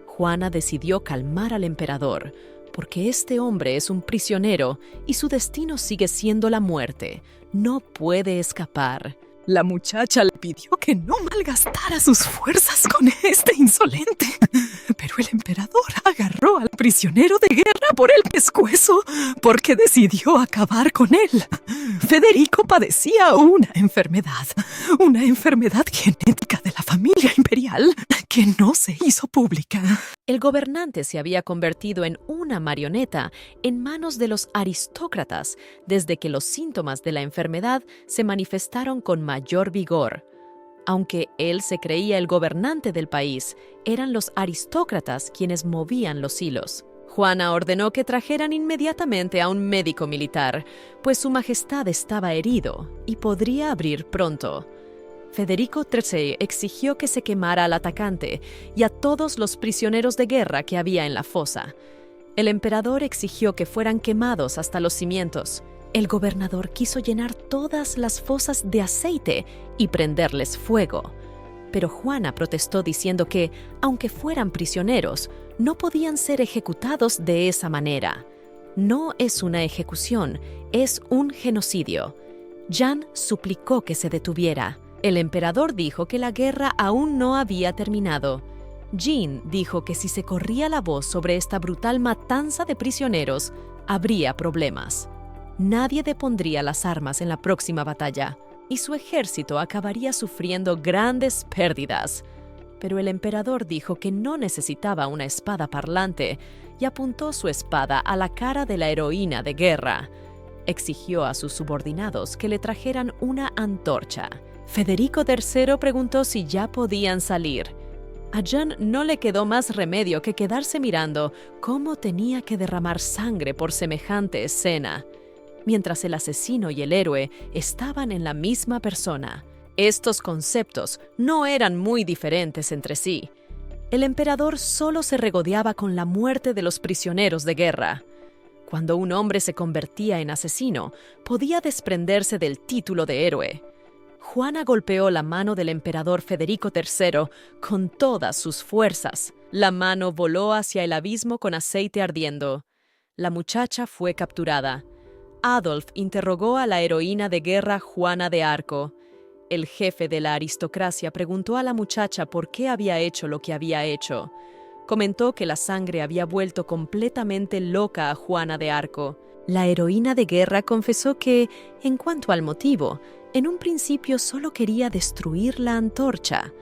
Juana decidió calmar al emperador, porque este hombre es un prisionero y su destino sigue siendo la muerte. No puede escapar. La muchacha le pidió que no malgastara sus fuerzas con este insolente, pero el emperador agarró al prisionero de guerra por el pescuezo porque decidió acabar con él. Federico padecía una enfermedad genética de la familia imperial que no se hizo pública. El gobernante se había convertido en una marioneta en manos de los aristócratas desde que los síntomas de la enfermedad se manifestaron con mayor vigor. Aunque él se creía el gobernante del país, eran los aristócratas quienes movían los hilos. Juana ordenó que trajeran inmediatamente a un médico militar, pues su majestad estaba herido y podría abrir pronto. Federico III exigió que se quemara al atacante y a todos los prisioneros de guerra que había en la fosa. El emperador exigió que fueran quemados hasta los cimientos. El gobernador quiso llenar todas las fosas de aceite y prenderles fuego. Pero Juana protestó diciendo que, aunque fueran prisioneros, no podían ser ejecutados de esa manera. No es una ejecución, es un genocidio. Jan suplicó que se detuviera. El emperador dijo que la guerra aún no había terminado. Jean dijo que si se corría la voz sobre esta brutal matanza de prisioneros, habría problemas. Nadie depondría las armas en la próxima batalla, y su ejército acabaría sufriendo grandes pérdidas. Pero el emperador dijo que no necesitaba una espada parlante y apuntó su espada a la cara de la heroína de guerra. Exigió a sus subordinados que le trajeran una antorcha. Federico III preguntó si ya podían salir. A Jan no le quedó más remedio que quedarse mirando cómo tenía que derramar sangre por semejante escena, mientras el asesino y el héroe estaban en la misma persona. Estos conceptos no eran muy diferentes entre sí. El emperador solo se regodeaba con la muerte de los prisioneros de guerra. Cuando un hombre se convertía en asesino, podía desprenderse del título de héroe. Juana golpeó la mano del emperador Federico III con todas sus fuerzas. La mano voló hacia el abismo con aceite ardiendo. La muchacha fue capturada. Adolf interrogó a la heroína de guerra Juana de Arco. El jefe de la aristocracia preguntó a la muchacha por qué había hecho lo que había hecho. Comentó que la sangre había vuelto completamente loca a Juana de Arco. La heroína de guerra confesó que, en cuanto al motivo, en un principio solo quería destruir la antorcha.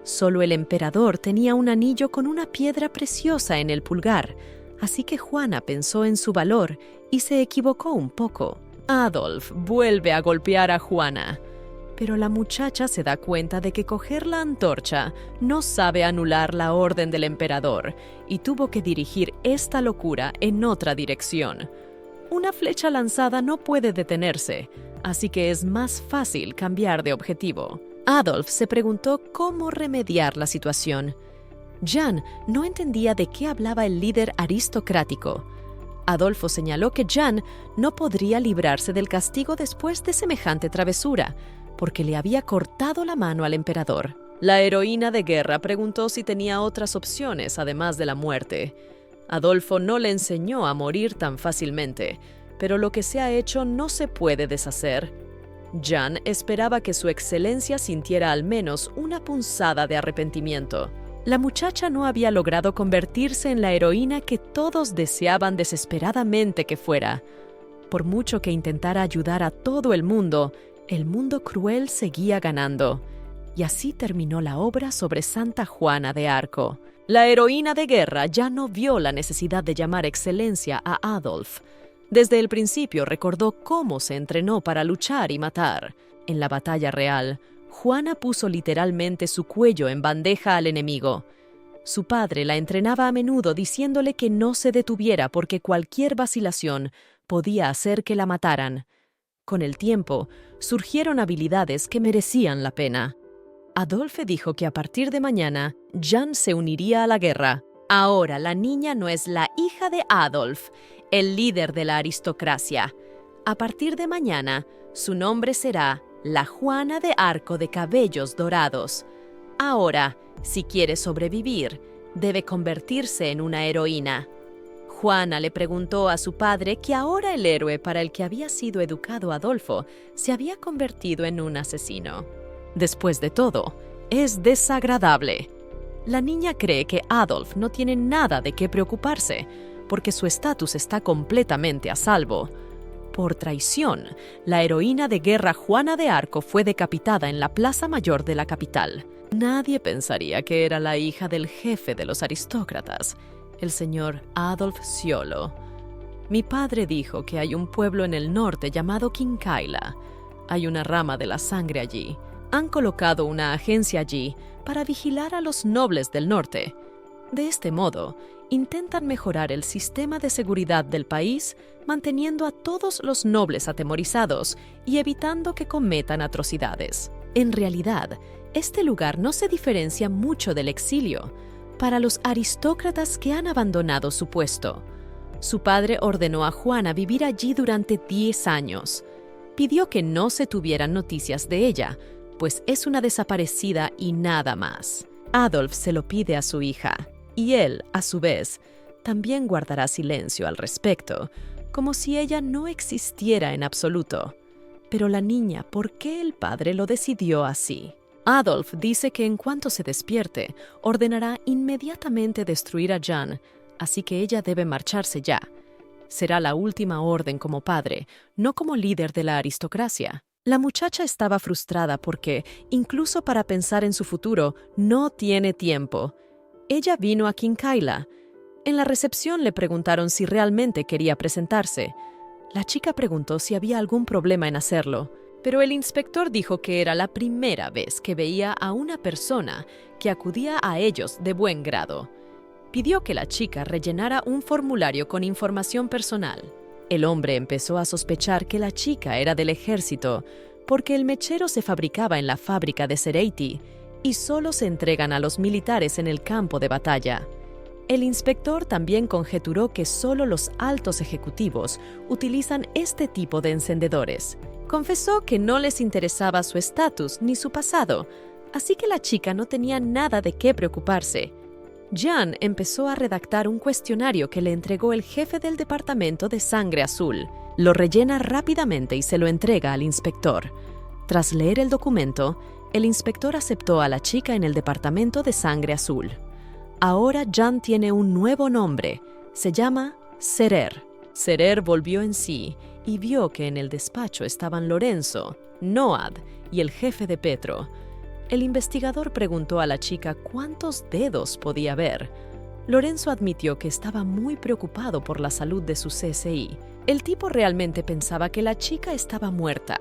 Solo el emperador tenía un anillo con una piedra preciosa en el pulgar, así que Juana pensó en su valor y se equivocó un poco. Adolf vuelve a golpear a Juana, pero la muchacha se da cuenta de que coger la antorcha no sabe anular la orden del emperador y tuvo que dirigir esta locura en otra dirección. Una flecha lanzada no puede detenerse, así que es más fácil cambiar de objetivo. Adolf se preguntó cómo remediar la situación. Jan no entendía de qué hablaba el líder aristocrático. Adolfo señaló que Jan no podría librarse del castigo después de semejante travesura, porque le había cortado la mano al emperador. La heroína de guerra preguntó si tenía otras opciones además de la muerte. Adolfo no le enseñó a morir tan fácilmente, pero lo que se ha hecho no se puede deshacer. Jan esperaba que su excelencia sintiera al menos una punzada de arrepentimiento. La muchacha no había logrado convertirse en la heroína que todos deseaban desesperadamente que fuera. Por mucho que intentara ayudar a todo el mundo cruel seguía ganando. Y así terminó la obra sobre Santa Juana de Arco. La heroína de guerra ya no vio la necesidad de llamar excelencia a Adolf. Desde el principio recordó cómo se entrenó para luchar y matar. En la batalla real, Juana puso literalmente su cuello en bandeja al enemigo. Su padre la entrenaba a menudo diciéndole que no se detuviera porque cualquier vacilación podía hacer que la mataran. Con el tiempo, surgieron habilidades que merecían la pena. Adolphe dijo que a partir de mañana, Jeanne se uniría a la guerra. Ahora la niña no es la hija de Adolf, el líder de la aristocracia. A partir de mañana, su nombre será la Juana de Arco de Cabellos Dorados. Ahora, si quiere sobrevivir, debe convertirse en una heroína. Juana le preguntó a su padre que ahora el héroe para el que había sido educado Adolfo se había convertido en un asesino. Después de todo, es desagradable. La niña cree que Adolf no tiene nada de qué preocuparse, porque su estatus está completamente a salvo. Por traición, la heroína de guerra Juana de Arco fue decapitada en la plaza mayor de la capital. Nadie pensaría que era la hija del jefe de los aristócratas, el señor Adolf Sciolo. Mi padre dijo que hay un pueblo en el norte llamado Quincaila. Hay una rama de la sangre allí. Han colocado una agencia allí para vigilar a los nobles del norte. De este modo, intentan mejorar el sistema de seguridad del país, manteniendo a todos los nobles atemorizados y evitando que cometan atrocidades. En realidad, este lugar no se diferencia mucho del exilio para los aristócratas que han abandonado su puesto. Su padre ordenó a Juana vivir allí durante 10 años. Pidió que no se tuvieran noticias de ella, pues es una desaparecida y nada más. Adolf se lo pide a su hija, y él, a su vez, también guardará silencio al respecto, como si ella no existiera en absoluto. Pero la niña, ¿por qué el padre lo decidió así? Adolf dice que en cuanto se despierte, ordenará inmediatamente destruir a Jeanne, así que ella debe marcharse ya. Será la última orden como padre, no como líder de la aristocracia. La muchacha estaba frustrada porque, incluso para pensar en su futuro, no tiene tiempo. Ella vino a Quincaila. En la recepción le preguntaron si realmente quería presentarse. La chica preguntó si había algún problema en hacerlo, pero el inspector dijo que era la primera vez que veía a una persona que acudía a ellos de buen grado. Pidió que la chica rellenara un formulario con información personal. El hombre empezó a sospechar que la chica era del ejército, porque el mechero se fabricaba en la fábrica de Cereiti y solo se entregan a los militares en el campo de batalla. El inspector también conjeturó que solo los altos ejecutivos utilizan este tipo de encendedores. Confesó que no les interesaba su estatus ni su pasado, así que la chica no tenía nada de qué preocuparse. Jeanne empezó a redactar un cuestionario que le entregó el jefe del departamento de Sangre Azul. Lo rellena rápidamente y se lo entrega al inspector. Tras leer el documento, el inspector aceptó a la chica en el departamento de Sangre Azul. Ahora Jeanne tiene un nuevo nombre. Se llama Cerer. Cerer volvió en sí y vio que en el despacho estaban Lorenzo, Noad y el jefe de Petro. El investigador preguntó a la chica cuántos dedos podía ver. Lorenzo admitió que estaba muy preocupado por la salud de su CSI. El tipo realmente pensaba que la chica estaba muerta.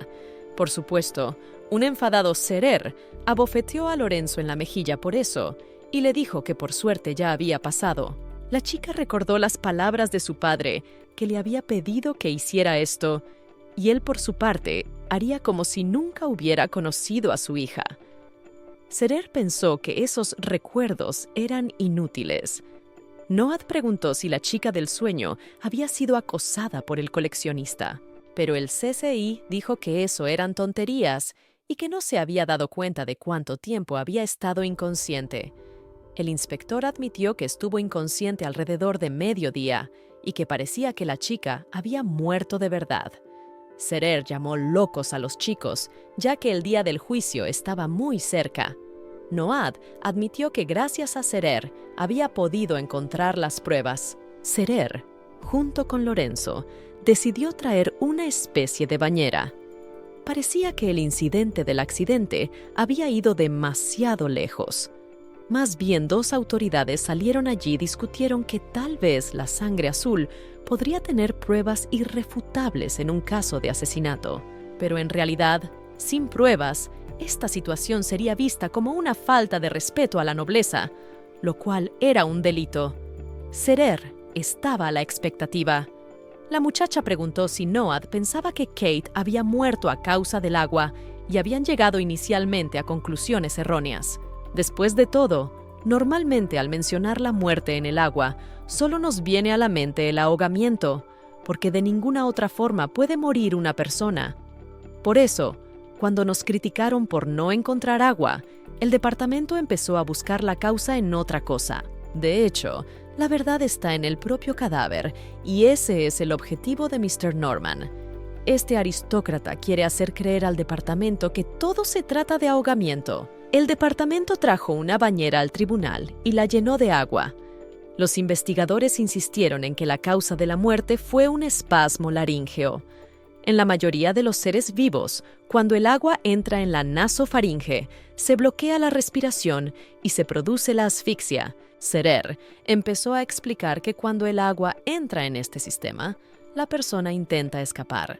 Por supuesto, un enfadado Cerer abofeteó a Lorenzo en la mejilla por eso y le dijo que por suerte ya había pasado. La chica recordó las palabras de su padre, que le había pedido que hiciera esto, y él por su parte haría como si nunca hubiera conocido a su hija. Cerer pensó que esos recuerdos eran inútiles. Noad preguntó si la chica del sueño había sido acosada por el coleccionista, pero el CSI dijo que eso eran tonterías y que no se había dado cuenta de cuánto tiempo había estado inconsciente. El inspector admitió que estuvo inconsciente alrededor de mediodía y que parecía que la chica había muerto de verdad. Cerer llamó locos a los chicos, ya que el día del juicio estaba muy cerca. Noad admitió que gracias a Cerer había podido encontrar las pruebas. Cerer, junto con Lorenzo, decidió traer una especie de bañera. Parecía que el incidente del accidente había ido demasiado lejos. Más bien, dos autoridades salieron allí y discutieron que tal vez la sangre azul podría tener pruebas irrefutables en un caso de asesinato. Pero en realidad, sin pruebas, esta situación sería vista como una falta de respeto a la nobleza, lo cual era un delito. Serer estaba a la expectativa. La muchacha preguntó si Noad pensaba que Kate había muerto a causa del agua y habían llegado inicialmente a conclusiones erróneas. Después de todo, normalmente al mencionar la muerte en el agua, solo nos viene a la mente el ahogamiento, porque de ninguna otra forma puede morir una persona. Por eso, cuando nos criticaron por no encontrar agua, el departamento empezó a buscar la causa en otra cosa. De hecho, la verdad está en el propio cadáver, y ese es el objetivo de Mr. Norman. Este aristócrata quiere hacer creer al departamento que todo se trata de ahogamiento. El departamento trajo una bañera al tribunal y la llenó de agua. Los investigadores insistieron en que la causa de la muerte fue un espasmo laríngeo. En la mayoría de los seres vivos, cuando el agua entra en la nasofaringe, se bloquea la respiración y se produce la asfixia. Serer empezó a explicar que cuando el agua entra en este sistema, la persona intenta escapar.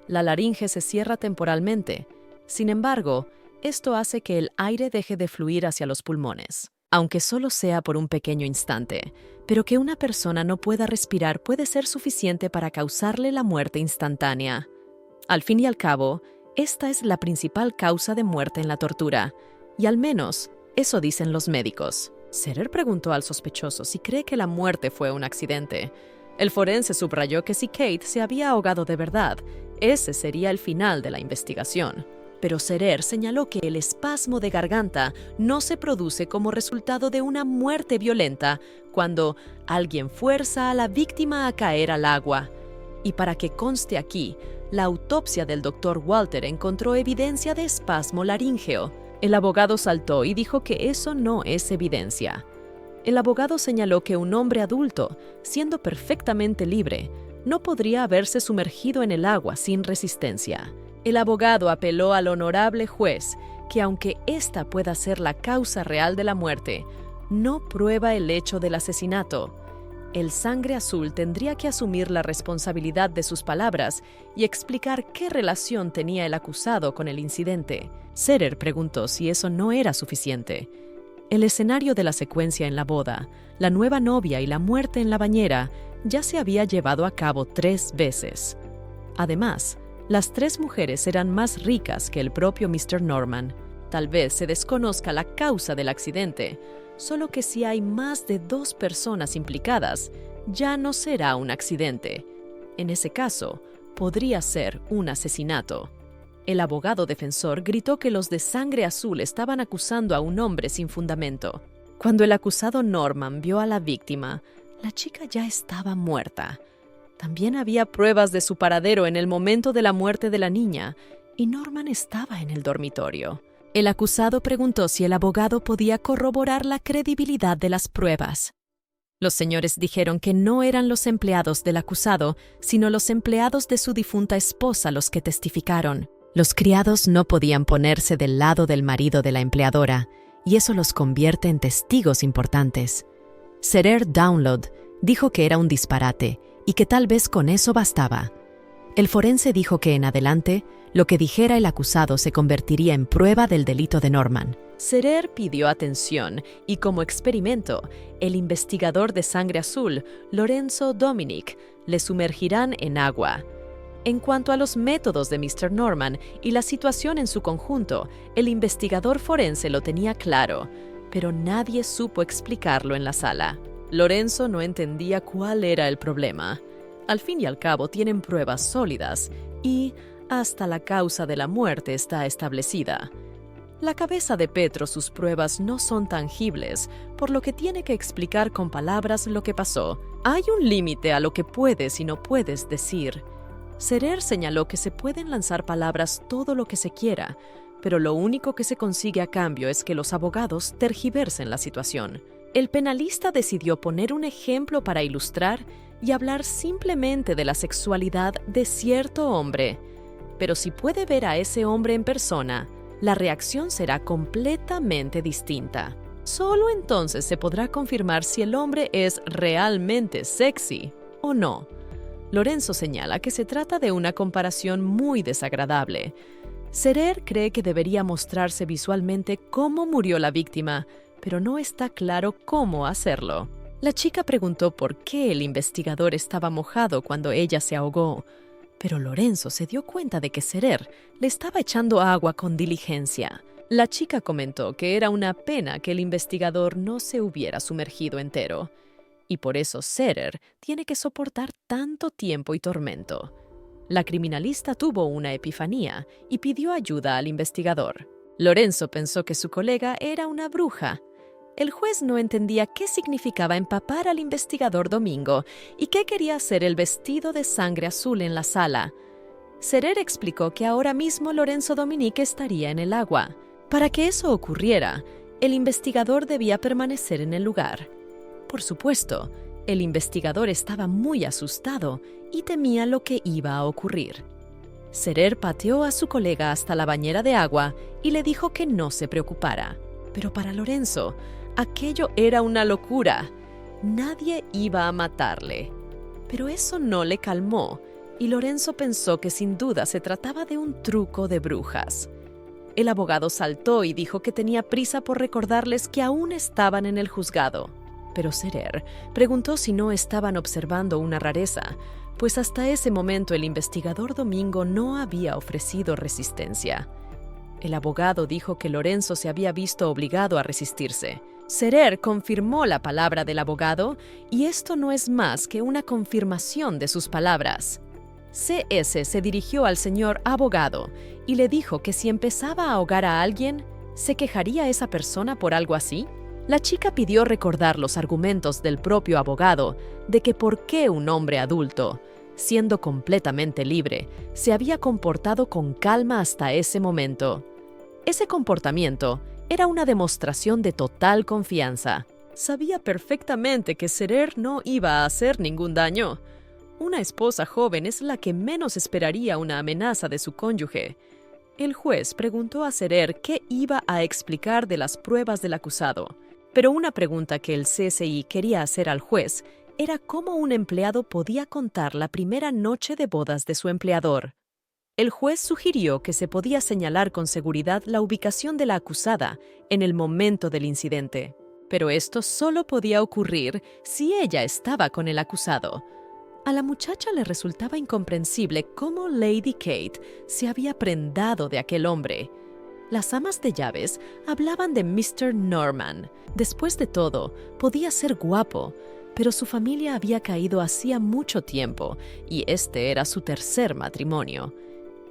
La laringe se cierra temporalmente. Sin embargo, esto hace que el aire deje de fluir hacia los pulmones, aunque solo sea por un pequeño instante. Pero que una persona no pueda respirar puede ser suficiente para causarle la muerte instantánea. Al fin y al cabo, esta es la principal causa de muerte en la tortura, y al menos eso dicen los médicos. Serer preguntó al sospechoso si cree que la muerte fue un accidente. El forense subrayó que si Kate se había ahogado de verdad, ese sería el final de la investigación. Pero Serer señaló que el espasmo de garganta no se produce como resultado de una muerte violenta cuando alguien fuerza a la víctima a caer al agua. Y para que conste aquí, la autopsia del Dr. Walter encontró evidencia de espasmo laríngeo. El abogado saltó y dijo que eso no es evidencia. El abogado señaló que un hombre adulto, siendo perfectamente libre, no podría haberse sumergido en el agua sin resistencia. El abogado apeló al honorable juez que, aunque esta pueda ser la causa real de la muerte, no prueba el hecho del asesinato. El Sangre Azul tendría que asumir la responsabilidad de sus palabras y explicar qué relación tenía el acusado con el incidente. Serer preguntó si eso no era suficiente. El escenario de la secuencia en la boda, la nueva novia y la muerte en la bañera ya se había llevado a cabo 3 veces. Además, las 3 mujeres eran más ricas que el propio Mr. Norman. Tal vez se desconozca la causa del accidente, solo que si hay más de 2 personas implicadas, ya no será un accidente. En ese caso, podría ser un asesinato. El abogado defensor gritó que los de Sangre Azul estaban acusando a un hombre sin fundamento. Cuando el acusado Norman vio a la víctima, la chica ya estaba muerta. También había pruebas de su paradero en el momento de la muerte de la niña, y Norman estaba en el dormitorio. El acusado preguntó si el abogado podía corroborar la credibilidad de las pruebas. Los señores dijeron que no eran los empleados del acusado, sino los empleados de su difunta esposa los que testificaron. Los criados no podían ponerse del lado del marido de la empleadora, y eso los convierte en testigos importantes. Serer Download dijo que era un disparate y que tal vez con eso bastaba. El forense dijo que en adelante, lo que dijera el acusado se convertiría en prueba del delito de Norman. Serer pidió atención y, como experimento, el investigador de Sangre Azul, Lorenzo Dominic, le sumergirán en agua. En cuanto a los métodos de Mr. Norman y la situación en su conjunto, el investigador forense lo tenía claro, pero nadie supo explicarlo en la sala. Lorenzo no entendía cuál era el problema. Al fin y al cabo tienen pruebas sólidas y hasta la causa de la muerte está establecida. La cabeza de Petro sus pruebas no son tangibles, por lo que tiene que explicar con palabras lo que pasó. Hay un límite a lo que puedes y no puedes decir. Serer señaló que se pueden lanzar palabras todo lo que se quiera, pero lo único que se consigue a cambio es que los abogados tergiversen la situación. El penalista decidió poner un ejemplo para ilustrar y hablar simplemente de la sexualidad de cierto hombre. Pero si puede ver a ese hombre en persona, la reacción será completamente distinta. Solo entonces se podrá confirmar si el hombre es realmente sexy o no. Lorenzo señala que se trata de una comparación muy desagradable. Serer cree que debería mostrarse visualmente cómo murió la víctima, pero no está claro cómo hacerlo. La chica preguntó por qué el investigador estaba mojado cuando ella se ahogó, pero Lorenzo se dio cuenta de que Serer le estaba echando agua con diligencia. La chica comentó que era una pena que el investigador no se hubiera sumergido entero, y por eso Serer tiene que soportar tanto tiempo y tormento. La criminalista tuvo una epifanía y pidió ayuda al investigador. Lorenzo pensó que su colega era una bruja. El juez no entendía qué significaba empapar al investigador Domingo y qué quería hacer el vestido de sangre azul en la sala. Serer explicó que ahora mismo Lorenzo Dominique estaría en el agua. Para que eso ocurriera, el investigador debía permanecer en el lugar. Por supuesto, el investigador estaba muy asustado y temía lo que iba a ocurrir. Serer pateó a su colega hasta la bañera de agua y le dijo que no se preocupara. Pero para Lorenzo, aquello era una locura. Nadie iba a matarle. Pero eso no le calmó, y Lorenzo pensó que sin duda se trataba de un truco de brujas. El abogado saltó y dijo que tenía prisa por recordarles que aún estaban en el juzgado. Pero Serer preguntó si no estaban observando una rareza, pues hasta ese momento el investigador Domingo no había ofrecido resistencia. El abogado dijo que Lorenzo se había visto obligado a resistirse. Serer confirmó la palabra del abogado, y esto no es más que una confirmación de sus palabras. CS se dirigió al señor abogado y le dijo que si empezaba a ahogar a alguien, ¿se quejaría esa persona por algo así? La chica pidió recordar los argumentos del propio abogado de que por qué un hombre adulto, siendo completamente libre, se había comportado con calma hasta ese momento. Ese comportamiento era una demostración de total confianza. Sabía perfectamente que Serer no iba a hacer ningún daño. Una esposa joven es la que menos esperaría una amenaza de su cónyuge. El juez preguntó a Serer qué iba a explicar de las pruebas del acusado, pero una pregunta que el CSI quería hacer al juez era cómo un empleado podía contar la primera noche de bodas de su empleador. El juez sugirió que se podía señalar con seguridad la ubicación de la acusada en el momento del incidente, pero esto solo podía ocurrir si ella estaba con el acusado. A la muchacha le resultaba incomprensible cómo Lady Kate se había prendado de aquel hombre. Las amas de llaves hablaban de Mr. Norman. Después de todo, podía ser guapo, pero su familia había caído hacía mucho tiempo y este era su tercer matrimonio.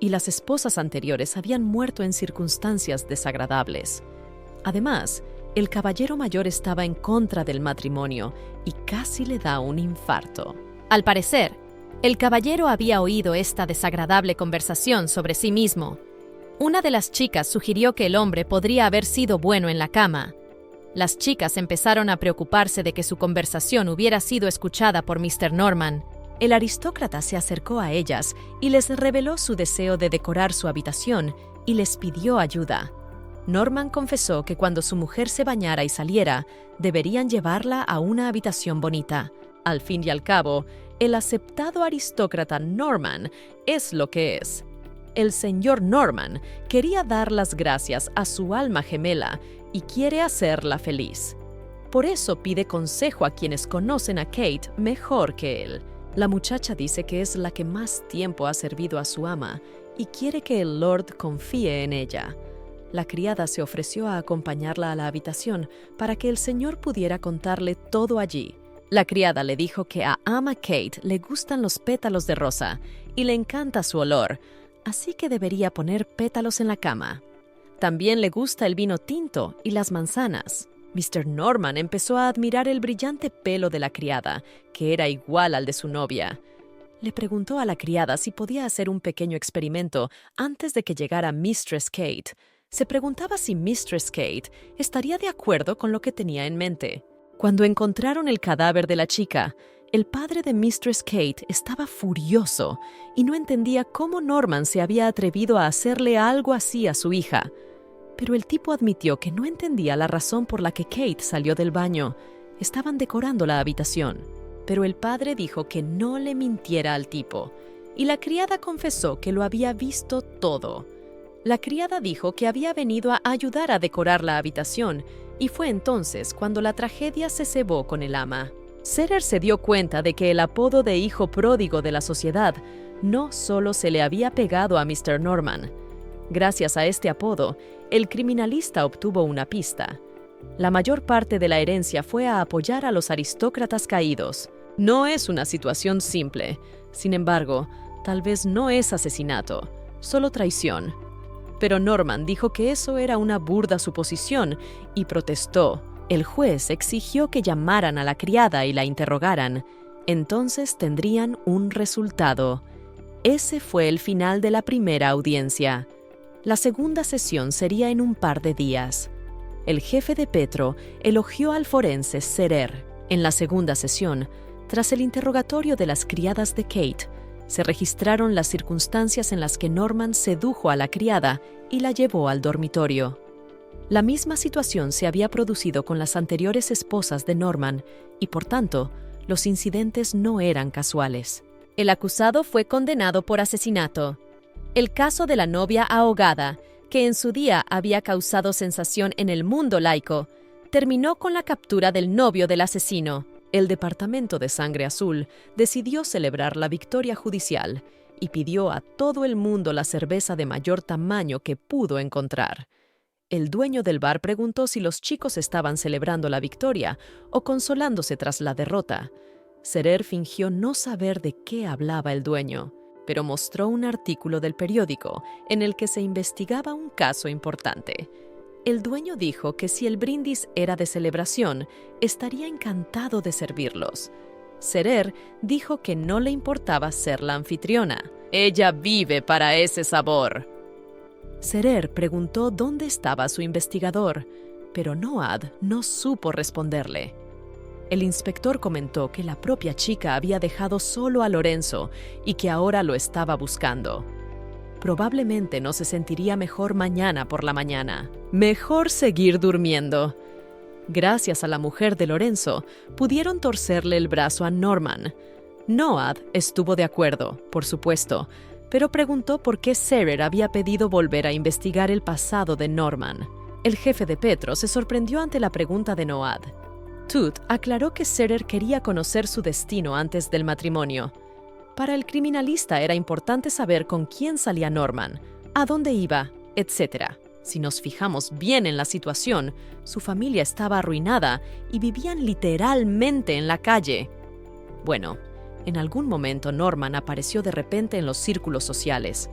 Y las esposas anteriores habían muerto en circunstancias desagradables. Además, el caballero mayor estaba en contra del matrimonio y casi le da un infarto. Al parecer, el caballero había oído esta desagradable conversación sobre sí mismo. Una de las chicas sugirió que el hombre podría haber sido bueno en la cama. Las chicas empezaron a preocuparse de que su conversación hubiera sido escuchada por Mr. Norman. El aristócrata se acercó a ellas y les reveló su deseo de decorar su habitación y les pidió ayuda. Norman confesó que cuando su mujer se bañara y saliera, deberían llevarla a una habitación bonita. Al fin y al cabo, el aceptado aristócrata Norman es lo que es. El señor Norman quería dar las gracias a su alma gemela y quiere hacerla feliz. Por eso pide consejo a quienes conocen a Kate mejor que él. La muchacha dice que es la que más tiempo ha servido a su ama y quiere que el Lord confíe en ella. La criada se ofreció a acompañarla a la habitación para que el señor pudiera contarle todo allí. La criada le dijo que a ama Kate le gustan los pétalos de rosa y le encanta su olor, así que debería poner pétalos en la cama. También le gusta el vino tinto y las manzanas. Mr. Norman empezó a admirar el brillante pelo de la criada, que era igual al de su novia. Le preguntó a la criada si podía hacer un pequeño experimento antes de que llegara Mistress Kate. Se preguntaba si Mistress Kate estaría de acuerdo con lo que tenía en mente. Cuando encontraron el cadáver de la chica, el padre de Mistress Kate estaba furioso y no entendía cómo Norman se había atrevido a hacerle algo así a su hija. Pero el tipo admitió que no entendía la razón por la que Kate salió del baño. Estaban decorando la habitación. Pero el padre dijo que no le mintiera al tipo, y la criada confesó que lo había visto todo. La criada dijo que había venido a ayudar a decorar la habitación, y fue entonces cuando la tragedia se cebó con el ama. Serer se dio cuenta de que el apodo de hijo pródigo de la sociedad no solo se le había pegado a Mr. Norman. Gracias a este apodo, el criminalista obtuvo una pista. La mayor parte de la herencia fue a apoyar a los aristócratas caídos. No es una situación simple. Sin embargo, tal vez no es asesinato, solo traición. Pero Norman dijo que eso era una burda suposición y protestó. El juez exigió que llamaran a la criada y la interrogaran. Entonces tendrían un resultado. Ese fue el final de la primera audiencia. La segunda sesión sería en un par de días. El jefe de Petro elogió al forense Serer. En la segunda sesión, tras el interrogatorio de las criadas de Kate, se registraron las circunstancias en las que Norman sedujo a la criada y la llevó al dormitorio. La misma situación se había producido con las anteriores esposas de Norman y, por tanto, los incidentes no eran casuales. El acusado fue condenado por asesinato. El caso de la novia ahogada, que en su día había causado sensación en el mundo laico, terminó con la captura del novio del asesino. El Departamento de Sangre Azul decidió celebrar la victoria judicial y pidió a todo el mundo la cerveza de mayor tamaño que pudo encontrar. El dueño del bar preguntó si los chicos estaban celebrando la victoria o consolándose tras la derrota. Serer fingió no saber de qué hablaba el dueño, pero mostró un artículo del periódico en el que se investigaba un caso importante. El dueño dijo que si el brindis era de celebración, estaría encantado de servirlos. Serer dijo que no le importaba ser la anfitriona. Ella vive para ese sabor. Serer preguntó dónde estaba su investigador, pero Noad no supo responderle. El inspector comentó que la propia chica había dejado solo a Lorenzo y que ahora lo estaba buscando. Probablemente no se sentiría mejor mañana por la mañana. Mejor seguir durmiendo. Gracias a la mujer de Lorenzo, pudieron torcerle el brazo a Norman. Noad estuvo de acuerdo, por supuesto, pero preguntó por qué Serer había pedido volver a investigar el pasado de Norman. El jefe de Petro se sorprendió ante la pregunta de Noad. Tooth aclaró que Serer quería conocer su destino antes del matrimonio. Para el criminalista era importante saber con quién salía Norman, a dónde iba, etc. Si nos fijamos bien en la situación, su familia estaba arruinada y vivían literalmente en la calle. Bueno, en algún momento Norman apareció de repente en los círculos sociales.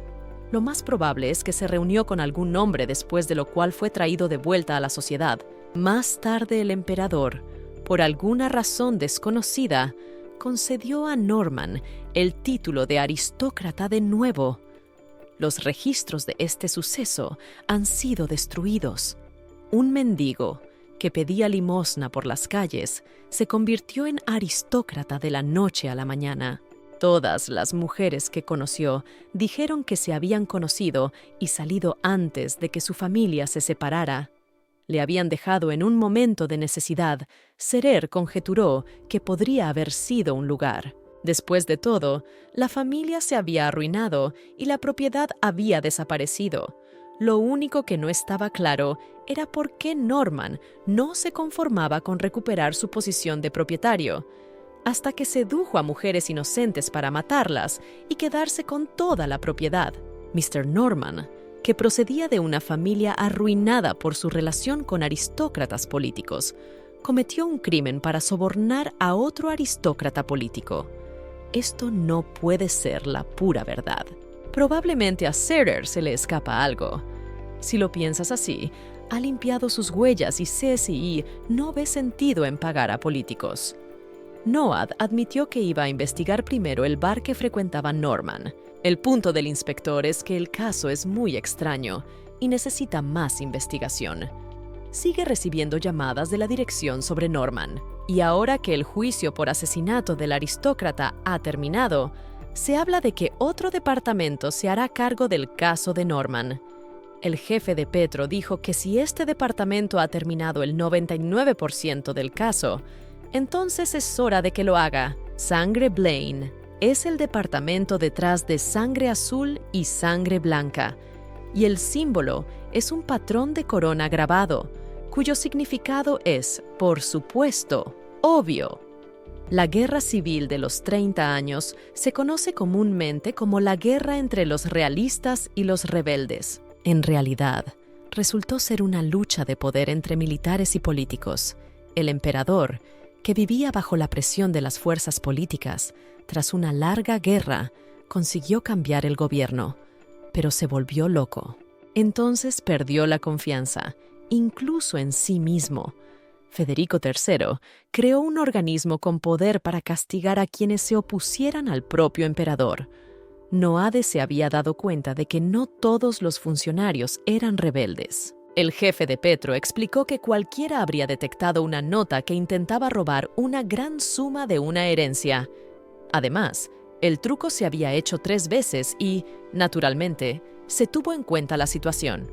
Lo más probable es que se reunió con algún hombre después de lo cual fue traído de vuelta a la sociedad. Más tarde el emperador, por alguna razón desconocida, concedió a Norman el título de aristócrata de nuevo. Los registros de este suceso han sido destruidos. Un mendigo que pedía limosna por las calles se convirtió en aristócrata de la noche a la mañana. Todas las mujeres que conoció dijeron que se habían conocido y salido antes de que su familia se separara. Le habían dejado en un momento de necesidad. Serer conjeturó que podría haber sido un lugar. Después de todo, la familia se había arruinado y la propiedad había desaparecido. Lo único que no estaba claro era por qué Norman no se conformaba con recuperar su posición de propietario, hasta que sedujo a mujeres inocentes para matarlas y quedarse con toda la propiedad. Mr. Norman, que procedía de una familia arruinada por su relación con aristócratas políticos, cometió un crimen para sobornar a otro aristócrata político. Esto no puede ser la pura verdad. Probablemente a Serer se le escapa algo. Si lo piensas así, ha limpiado sus huellas y CSI no ve sentido en pagar a políticos. Noad admitió que iba a investigar primero el bar que frecuentaba Norman. El punto del inspector es que el caso es muy extraño y necesita más investigación. Sigue recibiendo llamadas de la dirección sobre Norman. Y ahora que el juicio por asesinato del aristócrata ha terminado, se habla de que otro departamento se hará cargo del caso de Norman. El jefe de Petro dijo que si este departamento ha terminado el 99% del caso, entonces es hora de que lo haga. Sangre Blaine es el departamento detrás de Sangre Azul y Sangre Blanca, y el símbolo es un patrón de corona grabado, cuyo significado es, por supuesto, obvio. La Guerra Civil de los 30 años se conoce comúnmente como la guerra entre los realistas y los rebeldes. En realidad, resultó ser una lucha de poder entre militares y políticos. El emperador, que vivía bajo la presión de las fuerzas políticas, tras una larga guerra, consiguió cambiar el gobierno, pero se volvió loco. Entonces perdió la confianza, incluso en sí mismo. Federico III creó un organismo con poder para castigar a quienes se opusieran al propio emperador. Noade se había dado cuenta de que no todos los funcionarios eran rebeldes. El jefe de Petro explicó que cualquiera habría detectado una nota que intentaba robar una gran suma de una herencia. Además, el truco se había hecho 3 veces y, naturalmente, se tuvo en cuenta la situación.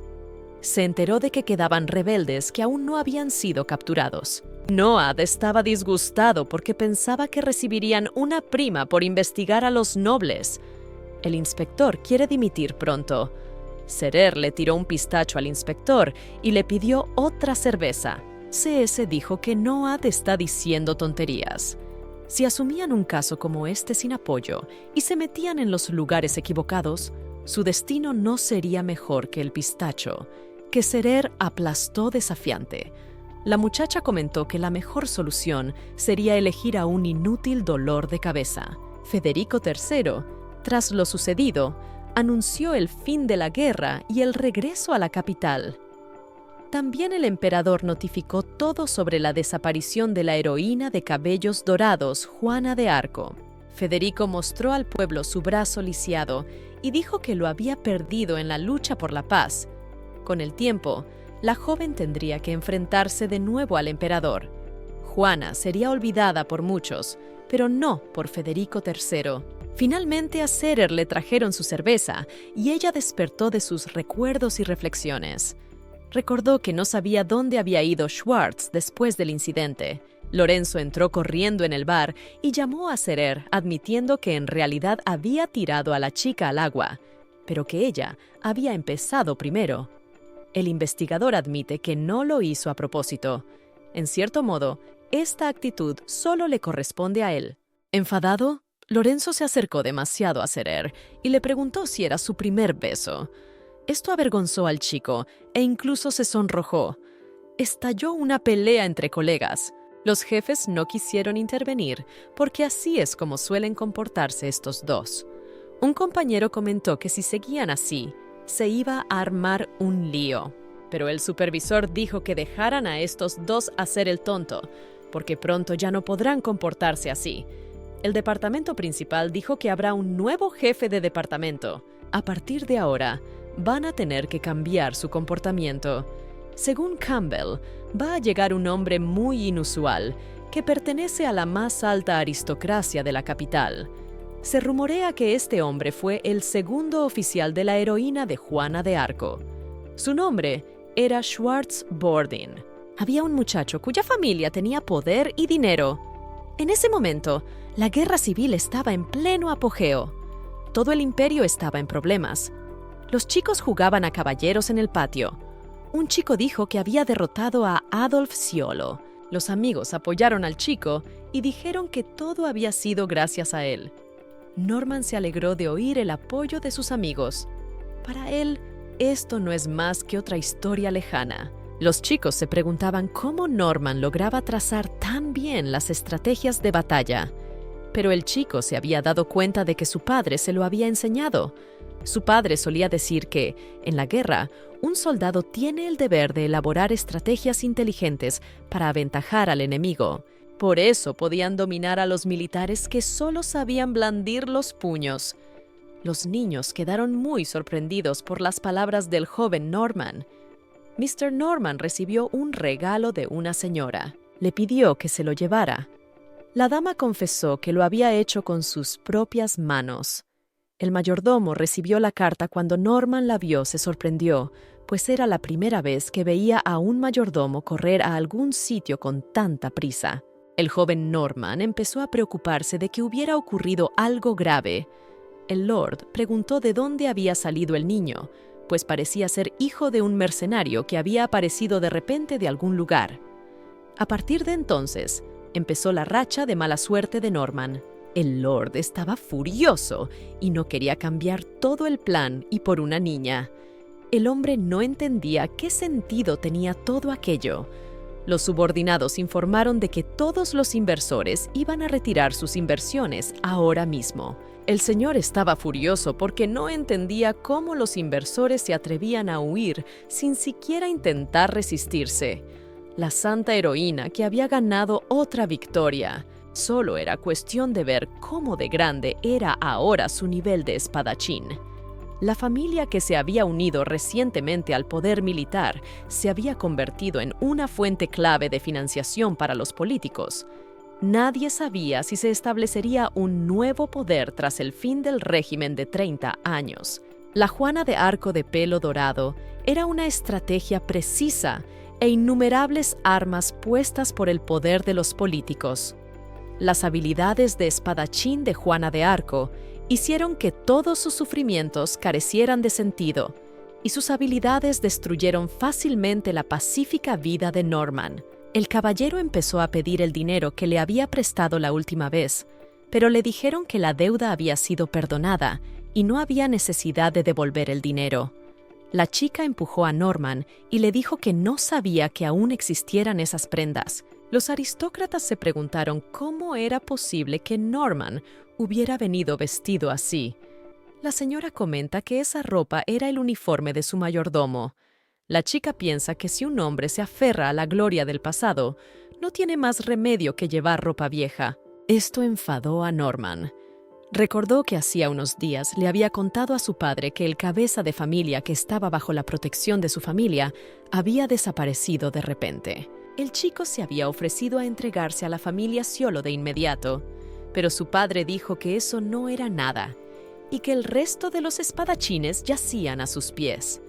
Se enteró de que quedaban rebeldes que aún no habían sido capturados. Noade estaba disgustado porque pensaba que recibirían una prima por investigar a los nobles. El inspector quiere dimitir pronto. Serer le tiró un pistacho al inspector y le pidió otra cerveza. CS dijo que Noade está diciendo tonterías. Si asumían un caso como este sin apoyo y se metían en los lugares equivocados, su destino no sería mejor que el pistacho, que Serer aplastó desafiante. La muchacha comentó que la mejor solución sería elegir a un inútil dolor de cabeza. Federico III, tras lo sucedido, anunció el fin de la guerra y el regreso a la capital. También el emperador notificó todo sobre la desaparición de la heroína de cabellos dorados, Juana de Arco. Federico mostró al pueblo su brazo lisiado y dijo que lo había perdido en la lucha por la paz. Con el tiempo, la joven tendría que enfrentarse de nuevo al emperador. Juana sería olvidada por muchos, pero no por Federico III. Finalmente a Serer le trajeron su cerveza y ella despertó de sus recuerdos y reflexiones. Recordó que no sabía dónde había ido Schwartz después del incidente. Lorenzo entró corriendo en el bar y llamó a Serer, admitiendo que en realidad había tirado a la chica al agua, pero que ella había empezado primero. El investigador admite que no lo hizo a propósito. En cierto modo, esta actitud solo le corresponde a él. Enfadado, Lorenzo se acercó demasiado a Serer y le preguntó si era su primer beso. Esto avergonzó al chico e incluso se sonrojó. Estalló una pelea entre colegas. Los jefes no quisieron intervenir porque así es como suelen comportarse estos dos. Un compañero comentó que si seguían así, se iba a armar un lío. Pero el supervisor dijo que dejaran a estos dos hacer el tonto, porque pronto ya no podrán comportarse así. El departamento principal dijo que habrá un nuevo jefe de departamento. A partir de ahora, van a tener que cambiar su comportamiento. Según Campbell, va a llegar un hombre muy inusual, que pertenece a la más alta aristocracia de la capital. Se rumorea que este hombre fue el segundo oficial de la heroína de Juana de Arco. Su nombre era Schwartz Bordin. Había un muchacho cuya familia tenía poder y dinero. En ese momento, la guerra civil estaba en pleno apogeo. Todo el imperio estaba en problemas. Los chicos jugaban a caballeros en el patio. Un chico dijo que había derrotado a Adolf Sciolo. Los amigos apoyaron al chico y dijeron que todo había sido gracias a él. Norman se alegró de oír el apoyo de sus amigos. Para él, esto no es más que otra historia lejana. Los chicos se preguntaban cómo Norman lograba trazar tan bien las estrategias de batalla. Pero el chico se había dado cuenta de que su padre se lo había enseñado. Su padre solía decir que, en la guerra, un soldado tiene el deber de elaborar estrategias inteligentes para aventajar al enemigo. Por eso podían dominar a los militares que solo sabían blandir los puños. Los niños quedaron muy sorprendidos por las palabras del joven Norman. Mr. Norman recibió un regalo de una señora. Le pidió que se lo llevara. La dama confesó que lo había hecho con sus propias manos. El mayordomo recibió la carta. Cuando Norman la vio, se sorprendió, pues era la primera vez que veía a un mayordomo correr a algún sitio con tanta prisa. El joven Norman empezó a preocuparse de que hubiera ocurrido algo grave. El Lord preguntó de dónde había salido el niño, pues parecía ser hijo de un mercenario que había aparecido de repente de algún lugar. A partir de entonces, empezó la racha de mala suerte de Norman. El Lord estaba furioso y no quería cambiar todo el plan y por una niña. El hombre no entendía qué sentido tenía todo aquello. Los subordinados informaron de que todos los inversores iban a retirar sus inversiones ahora mismo. El señor estaba furioso porque no entendía cómo los inversores se atrevían a huir sin siquiera intentar resistirse. La santa heroína que había ganado otra victoria. Solo era cuestión de ver cómo de grande era ahora su nivel de espadachín. La familia que se había unido recientemente al poder militar se había convertido en una fuente clave de financiación para los políticos. Nadie sabía si se establecería un nuevo poder tras el fin del régimen de 30 años. La Juana de Arco de pelo dorado era una estrategia precisa e innumerables armas puestas por el poder de los políticos. Las habilidades de espadachín de Juana de Arco hicieron que todos sus sufrimientos carecieran de sentido, y sus habilidades destruyeron fácilmente la pacífica vida de Norman. El caballero empezó a pedir el dinero que le había prestado la última vez, pero le dijeron que la deuda había sido perdonada y no había necesidad de devolver el dinero. La chica empujó a Norman y le dijo que no sabía que aún existieran esas prendas. Los aristócratas se preguntaron cómo era posible que Norman hubiera venido vestido así. La señora comenta que esa ropa era el uniforme de su mayordomo. La chica piensa que si un hombre se aferra a la gloria del pasado, no tiene más remedio que llevar ropa vieja. Esto enfadó a Norman. Recordó que hacía unos días le había contado a su padre que el cabeza de familia que estaba bajo la protección de su familia había desaparecido de repente. El chico se había ofrecido a entregarse a la familia Sciolo de inmediato, pero su padre dijo que eso no era nada y que el resto de los espadachines yacían a sus pies.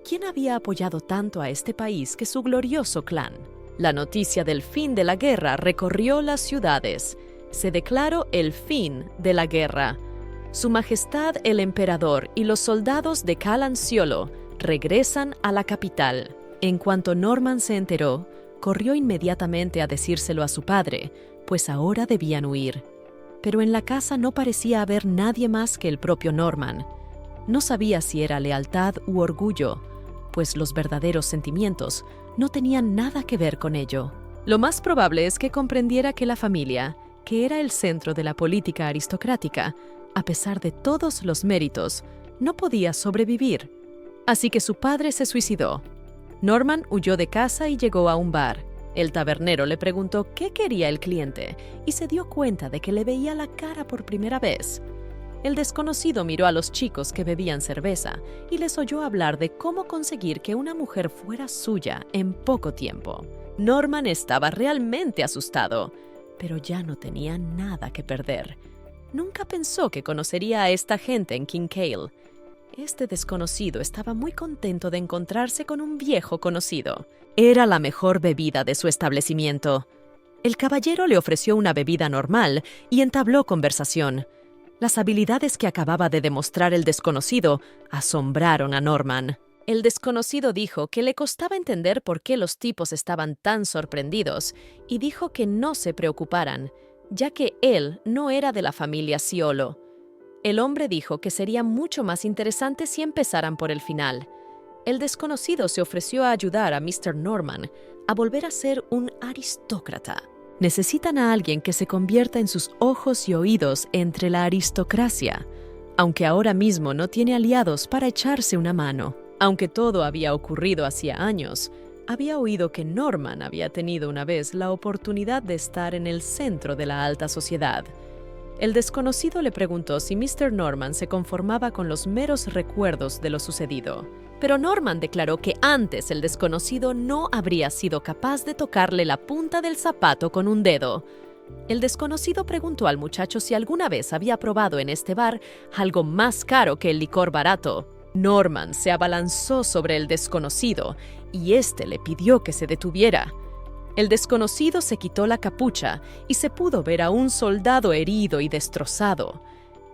¿Quién había apoyado tanto a este país que su glorioso clan? La noticia del fin de la guerra recorrió las ciudades. Se declaró el fin de la guerra. Su Majestad el Emperador y los soldados de Calan Sciolo regresan a la capital. En cuanto Norman se enteró, corrió inmediatamente a decírselo a su padre, pues ahora debían huir. Pero en la casa no parecía haber nadie más que el propio Norman. No sabía si era lealtad u orgullo, pues los verdaderos sentimientos no tenían nada que ver con ello. Lo más probable es que comprendiera que la familia, que era el centro de la política aristocrática, a pesar de todos los méritos, no podía sobrevivir. Así que su padre se suicidó. Norman huyó de casa y llegó a un bar. El tabernero le preguntó qué quería el cliente y se dio cuenta de que le veía la cara por primera vez. El desconocido miró a los chicos que bebían cerveza y les oyó hablar de cómo conseguir que una mujer fuera suya en poco tiempo. Norman estaba realmente asustado, pero ya no tenía nada que perder. Nunca pensó que conocería a esta gente en Kincale. Este desconocido estaba muy contento de encontrarse con un viejo conocido. Era la mejor bebida de su establecimiento. El caballero le ofreció una bebida normal y entabló conversación. Las habilidades que acababa de demostrar el desconocido asombraron a Norman. El desconocido dijo que le costaba entender por qué los tipos estaban tan sorprendidos y dijo que no se preocuparan, ya que él no era de la familia Sciolo. El hombre dijo que sería mucho más interesante si empezaran por el final. El desconocido se ofreció a ayudar a Mr. Norman a volver a ser un aristócrata. Necesitan a alguien que se convierta en sus ojos y oídos entre la aristocracia, aunque ahora mismo no tiene aliados para echarse una mano. Aunque todo había ocurrido hacía años, había oído que Norman había tenido una vez la oportunidad de estar en el centro de la alta sociedad. El desconocido le preguntó si Mr. Norman se conformaba con los meros recuerdos de lo sucedido. Pero Norman declaró que antes el desconocido no habría sido capaz de tocarle la punta del zapato con un dedo. El desconocido preguntó al muchacho si alguna vez había probado en este bar algo más caro que el licor barato. Norman se abalanzó sobre el desconocido y éste le pidió que se detuviera. El desconocido se quitó la capucha y se pudo ver a un soldado herido y destrozado.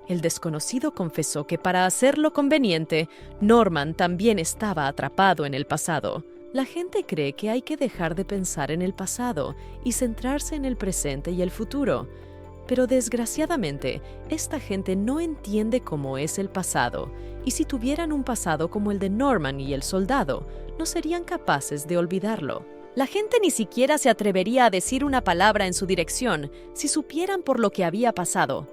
El desconocido confesó que para hacerlo conveniente, Norman también estaba atrapado en el pasado. La gente cree que hay que dejar de pensar en el pasado y centrarse en el presente y el futuro. Pero desgraciadamente, esta gente no entiende cómo es el pasado, y si tuvieran un pasado como el de Norman y el soldado, no serían capaces de olvidarlo. La gente ni siquiera se atrevería a decir una palabra en su dirección si supieran por lo que había pasado.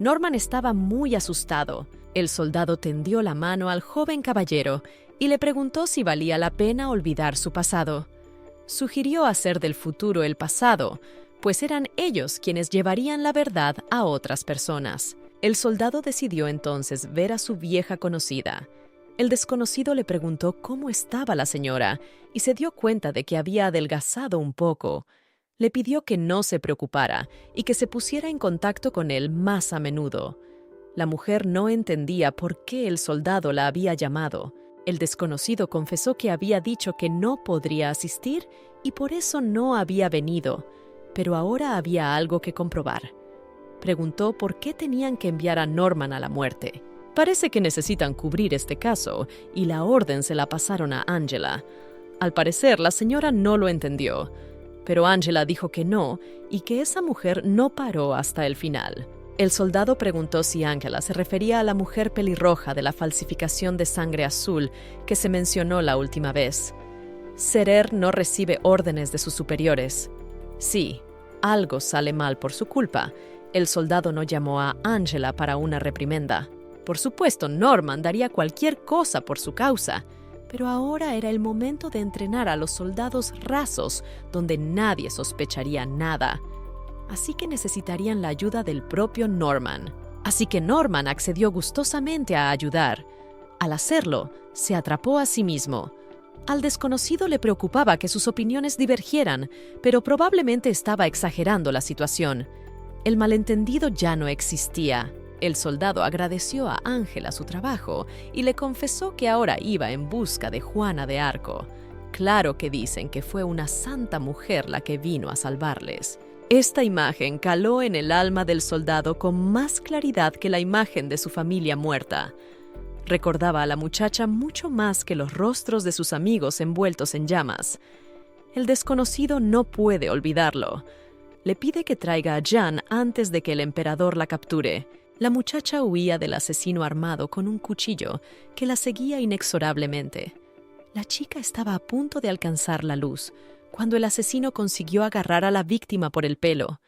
Norman estaba muy asustado. El soldado tendió la mano al joven caballero y le preguntó si valía la pena olvidar su pasado. Sugirió hacer del futuro el pasado, pues eran ellos quienes llevarían la verdad a otras personas. El soldado decidió entonces ver a su vieja conocida. El desconocido le preguntó cómo estaba la señora y se dio cuenta de que había adelgazado un poco. Le pidió que no se preocupara y que se pusiera en contacto con él más a menudo. La mujer no entendía por qué el soldado la había llamado. El desconocido confesó que había dicho que no podría asistir y por eso no había venido, pero ahora había algo que comprobar. Preguntó por qué tenían que enviar a Norman a la muerte. Parece que necesitan cubrir este caso y la orden se la pasaron a Angela. Al parecer, la señora no lo entendió, pero Angela dijo que no y que esa mujer no paró hasta el final. El soldado preguntó si Angela se refería a la mujer pelirroja de la falsificación de sangre azul que se mencionó la última vez. Serer no recibe órdenes de sus superiores. Sí, algo sale mal por su culpa. El soldado no llamó a Angela para una reprimenda. Por supuesto, Norman daría cualquier cosa por su causa, pero ahora era el momento de entrenar a los soldados rasos donde nadie sospecharía nada. Así que necesitarían la ayuda del propio Norman. Así que Norman accedió gustosamente a ayudar. Al hacerlo, se atrapó a sí mismo. Al desconocido le preocupaba que sus opiniones divergieran, pero probablemente estaba exagerando la situación. El malentendido ya no existía. El soldado agradeció a Ángela su trabajo y le confesó que ahora iba en busca de Juana de Arco. Claro que dicen que fue una santa mujer la que vino a salvarles. Esta imagen caló en el alma del soldado con más claridad que la imagen de su familia muerta. Recordaba a la muchacha mucho más que los rostros de sus amigos envueltos en llamas. El desconocido no puede olvidarlo. Le pide que traiga a Jan antes de que el emperador la capture. La muchacha huía del asesino armado con un cuchillo que la seguía inexorablemente. La chica estaba a punto de alcanzar la luz cuando el asesino consiguió agarrar a la víctima por el pelo.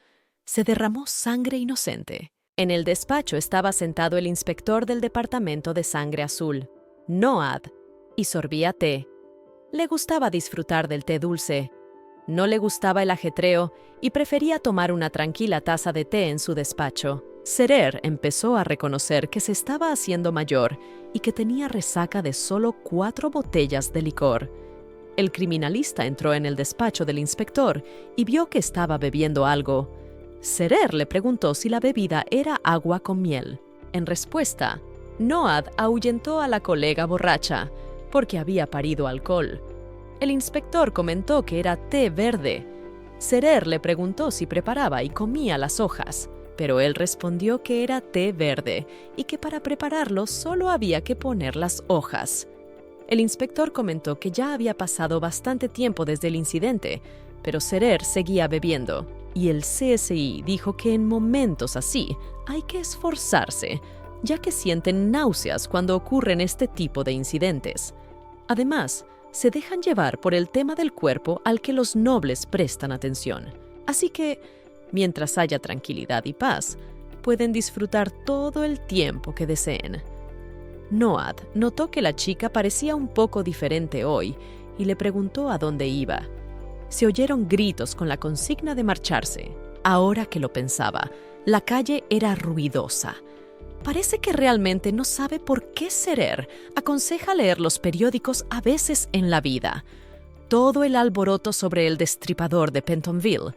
Se derramó sangre inocente. En el despacho estaba sentado el inspector del departamento de sangre azul, Noad, y sorbía té. Le gustaba disfrutar del té dulce. No le gustaba el ajetreo y prefería tomar una tranquila taza de té en su despacho. Serer empezó a reconocer que se estaba haciendo mayor y que tenía resaca de solo 4 botellas de licor. El criminalista entró en el despacho del inspector y vio que estaba bebiendo algo. Serer le preguntó si la bebida era agua con miel. En respuesta, Noad ahuyentó a la colega borracha porque había parido alcohol. El inspector comentó que era té verde. Serer le preguntó si preparaba y comía las hojas, pero él respondió que era té verde y que para prepararlo solo había que poner las hojas. El inspector comentó que ya había pasado bastante tiempo desde el incidente, pero Serer seguía bebiendo, y el CSI dijo que en momentos así hay que esforzarse, ya que sienten náuseas cuando ocurren este tipo de incidentes. Además, se dejan llevar por el tema del cuerpo al que los nobles prestan atención. Así que, mientras haya tranquilidad y paz, pueden disfrutar todo el tiempo que deseen. Noad notó que la chica parecía un poco diferente hoy y le preguntó a dónde iba. Se oyeron gritos con la consigna de marcharse. Ahora que lo pensaba, La calle era ruidosa. Parece que realmente no sabe por qué Serer aconseja leer los periódicos a veces en la vida. Todo el alboroto sobre el destripador de Pentonville.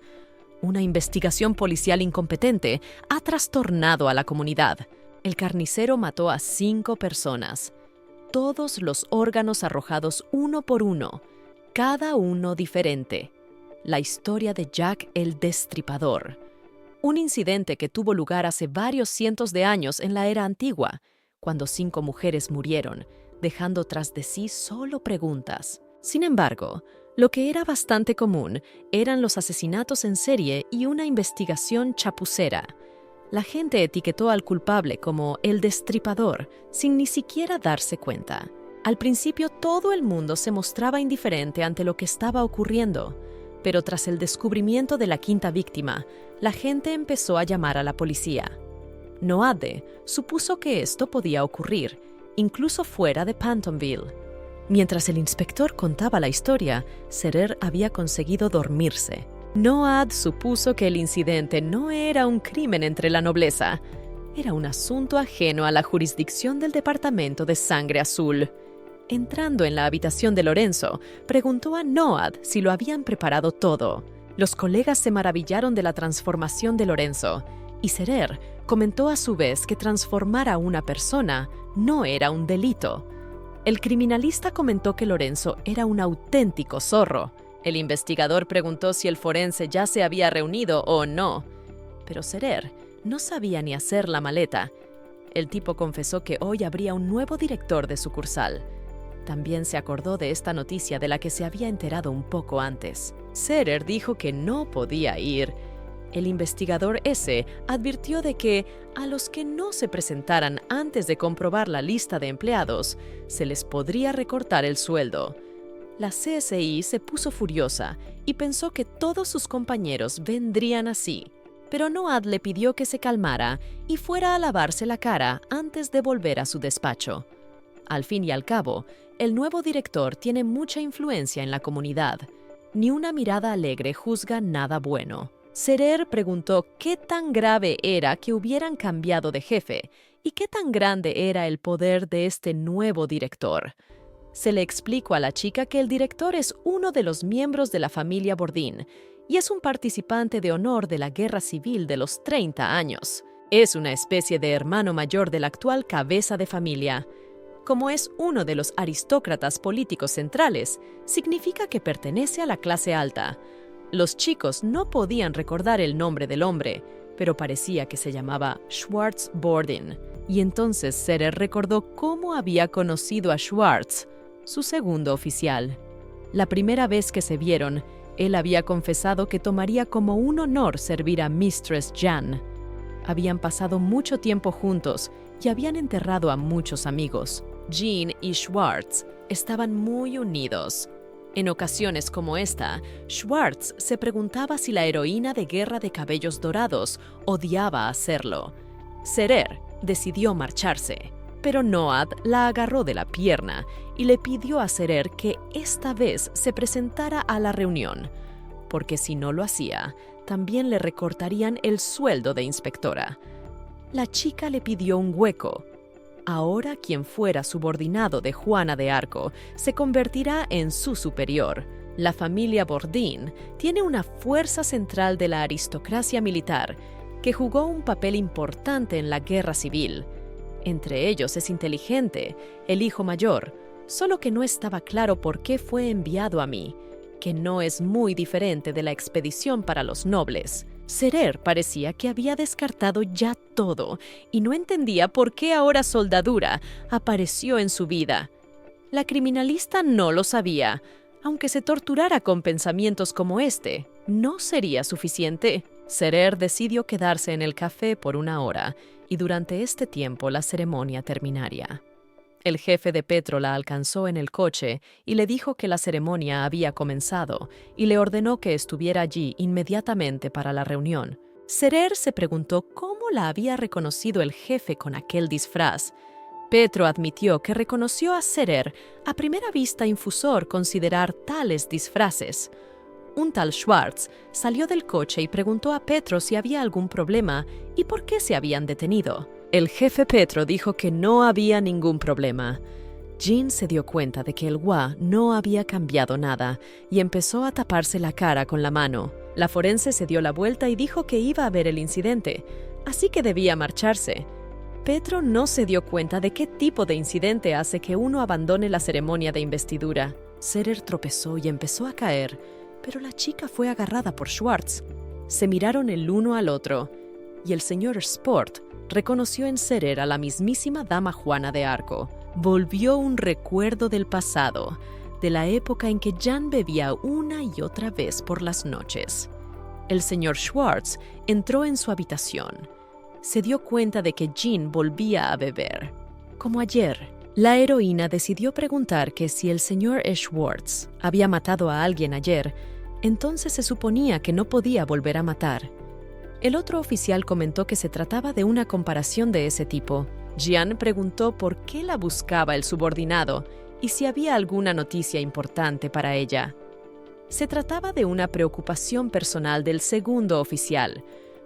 Una investigación policial incompetente ha trastornado a la comunidad. El carnicero mató a 5 personas. Todos los órganos arrojados uno por uno, cada uno diferente. La historia de Jack el Destripador. Un incidente que tuvo lugar hace varios cientos de años en la era antigua, cuando 5 mujeres murieron, dejando tras de sí solo preguntas. Sin embargo, lo que era bastante común eran los asesinatos en serie y una investigación chapucera. La gente etiquetó al culpable como el Destripador, sin ni siquiera darse cuenta. Al principio todo el mundo se mostraba indiferente ante lo que estaba ocurriendo, pero tras el descubrimiento de la 5ª víctima, la gente empezó a llamar a la policía. Noade supuso que esto podía ocurrir, incluso fuera de Pentonville. Mientras el inspector contaba la historia, Serer había conseguido dormirse. Noad supuso que el incidente no era un crimen entre la nobleza, era un asunto ajeno a la jurisdicción del Departamento de Sangre Azul. Entrando en la habitación de Lorenzo, preguntó a Noad si lo habían preparado todo. Los colegas se maravillaron de la transformación de Lorenzo, y Serer comentó a su vez que transformar a una persona no era un delito. El criminalista comentó que Lorenzo era un auténtico zorro. El investigador preguntó si el forense ya se había reunido o no, pero Serer no sabía ni hacer la maleta. El tipo confesó que hoy habría un nuevo director de sucursal. También se acordó de esta noticia de la que se había enterado un poco antes. Serer dijo que no podía ir. El investigador ese advirtió de que a los que no se presentaran antes de comprobar la lista de empleados, se les podría recortar el sueldo. La CSI se puso furiosa y pensó que todos sus compañeros vendrían así. Pero Noad le pidió que se calmara y fuera a lavarse la cara antes de volver a su despacho. Al fin y al cabo, el nuevo director tiene mucha influencia en la comunidad. Ni una mirada alegre juzga nada bueno. Serer preguntó qué tan grave era que hubieran cambiado de jefe y qué tan grande era el poder de este nuevo director. Se le explicó a la chica que el director es uno de los miembros de la familia Bourdin y es un participante de honor de la guerra civil de los 30 años. Es una especie de hermano mayor del actual cabeza de familia. Como es uno de los aristócratas políticos centrales, significa que pertenece a la clase alta. Los chicos no podían recordar el nombre del hombre, pero parecía que se llamaba Schwartz Bourdin. Y entonces Serer recordó cómo había conocido a Schwartz, su segundo oficial. La primera vez que se vieron, él había confesado que tomaría como un honor servir a Mistress Jan. Habían pasado mucho tiempo juntos y habían enterrado a muchos amigos. Jean y Schwartz estaban muy unidos. En ocasiones como esta, Schwartz se preguntaba si la heroína de Guerra de Cabellos Dorados odiaba hacerlo. Serer decidió marcharse, pero Noad la agarró de la pierna y le pidió a Serer que esta vez se presentara a la reunión, porque si no lo hacía, también le recortarían el sueldo de inspectora. La chica le pidió un hueco. Ahora quien fuera subordinado de Juana de Arco se convertirá en su superior. La familia Bourdin tiene una fuerza central de la aristocracia militar que jugó un papel importante en la guerra civil. Entre ellos es inteligente, el hijo mayor, solo que no estaba claro por qué fue enviado a mí, que no es muy diferente de la expedición para los nobles. Serer parecía que había descartado ya todo y no entendía por qué ahora Soldadura apareció en su vida. La criminalista no lo sabía. Aunque se torturara con pensamientos como este, no sería suficiente. Serer decidió quedarse en el café por 1 hora y durante este tiempo la ceremonia terminaría. El jefe de Petro la alcanzó en el coche y le dijo que la ceremonia había comenzado y le ordenó que estuviera allí inmediatamente para la reunión. Serer se preguntó cómo la había reconocido el jefe con aquel disfraz. Petro admitió que reconoció a Serer a primera vista infusor considerar tales disfraces. Un tal Schwartz salió del coche y preguntó a Petro si había algún problema y por qué se habían detenido. El jefe Petro dijo que no había ningún problema. Jean se dio cuenta de que el gua no había cambiado nada y empezó a taparse la cara con la mano. La forense se dio la vuelta y dijo que iba a ver el incidente, así que debía marcharse. Petro no se dio cuenta de qué tipo de incidente hace que uno abandone la ceremonia de investidura. Serer tropezó y empezó a caer, pero la chica fue agarrada por Schwartz. Se miraron el uno al otro, y el señor Sport reconoció en Serer a la mismísima dama Juana de Arco. Volvió un recuerdo del pasado, de la época en que Jan bebía una y otra vez por las noches. El señor Schwartz entró en su habitación. Se dio cuenta de que Jean volvía a beber. Como ayer, la heroína decidió preguntar que si el señor Schwartz había matado a alguien ayer, entonces se suponía que no podía volver a matar. El otro oficial comentó que se trataba de una comparación de ese tipo. Jean preguntó por qué la buscaba el subordinado y si había alguna noticia importante para ella. Se trataba de una preocupación personal del segundo oficial,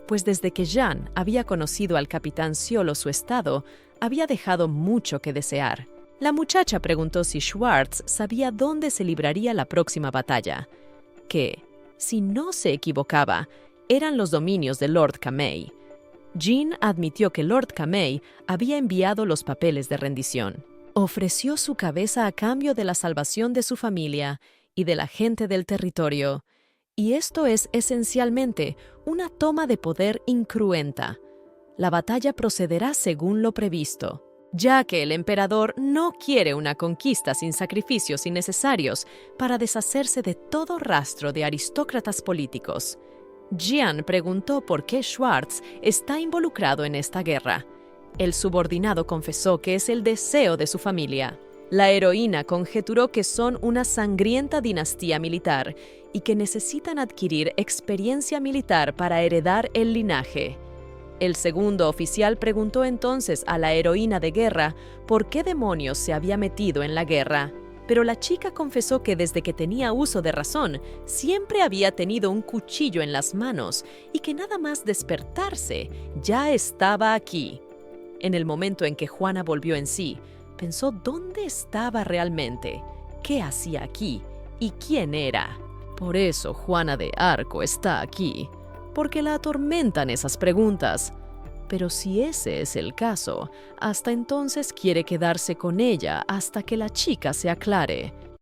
pues desde que Jean había conocido al capitán Sciolo su estado, había dejado mucho que desear. La muchacha preguntó si Schwartz sabía dónde se libraría la próxima batalla, que, si no se equivocaba, eran los dominios de Lord Camay. Jean admitió que Lord Camay había enviado los papeles de rendición. Ofreció su cabeza a cambio de la salvación de su familia y de la gente del territorio. Y esto es esencialmente una toma de poder incruenta. La batalla procederá según lo previsto, ya que el emperador no quiere una conquista sin sacrificios innecesarios para deshacerse de todo rastro de aristócratas políticos. Jean preguntó por qué Schwartz está involucrado en esta guerra. El subordinado confesó que es el deseo de su familia. La heroína conjeturó que son una sangrienta dinastía militar y que necesitan adquirir experiencia militar para heredar el linaje. El segundo oficial preguntó entonces a la heroína de guerra por qué demonios se había metido en la guerra. Pero la chica confesó que desde que tenía uso de razón, siempre había tenido un cuchillo en las manos y que nada más despertarse, ya estaba aquí. En el momento en que Juana volvió en sí, pensó dónde estaba realmente, qué hacía aquí y quién era. Por eso Juana de Arco está aquí, porque la atormentan esas preguntas. Pero si ese es el caso, hasta entonces quiere quedarse con ella hasta que la chica se aclare.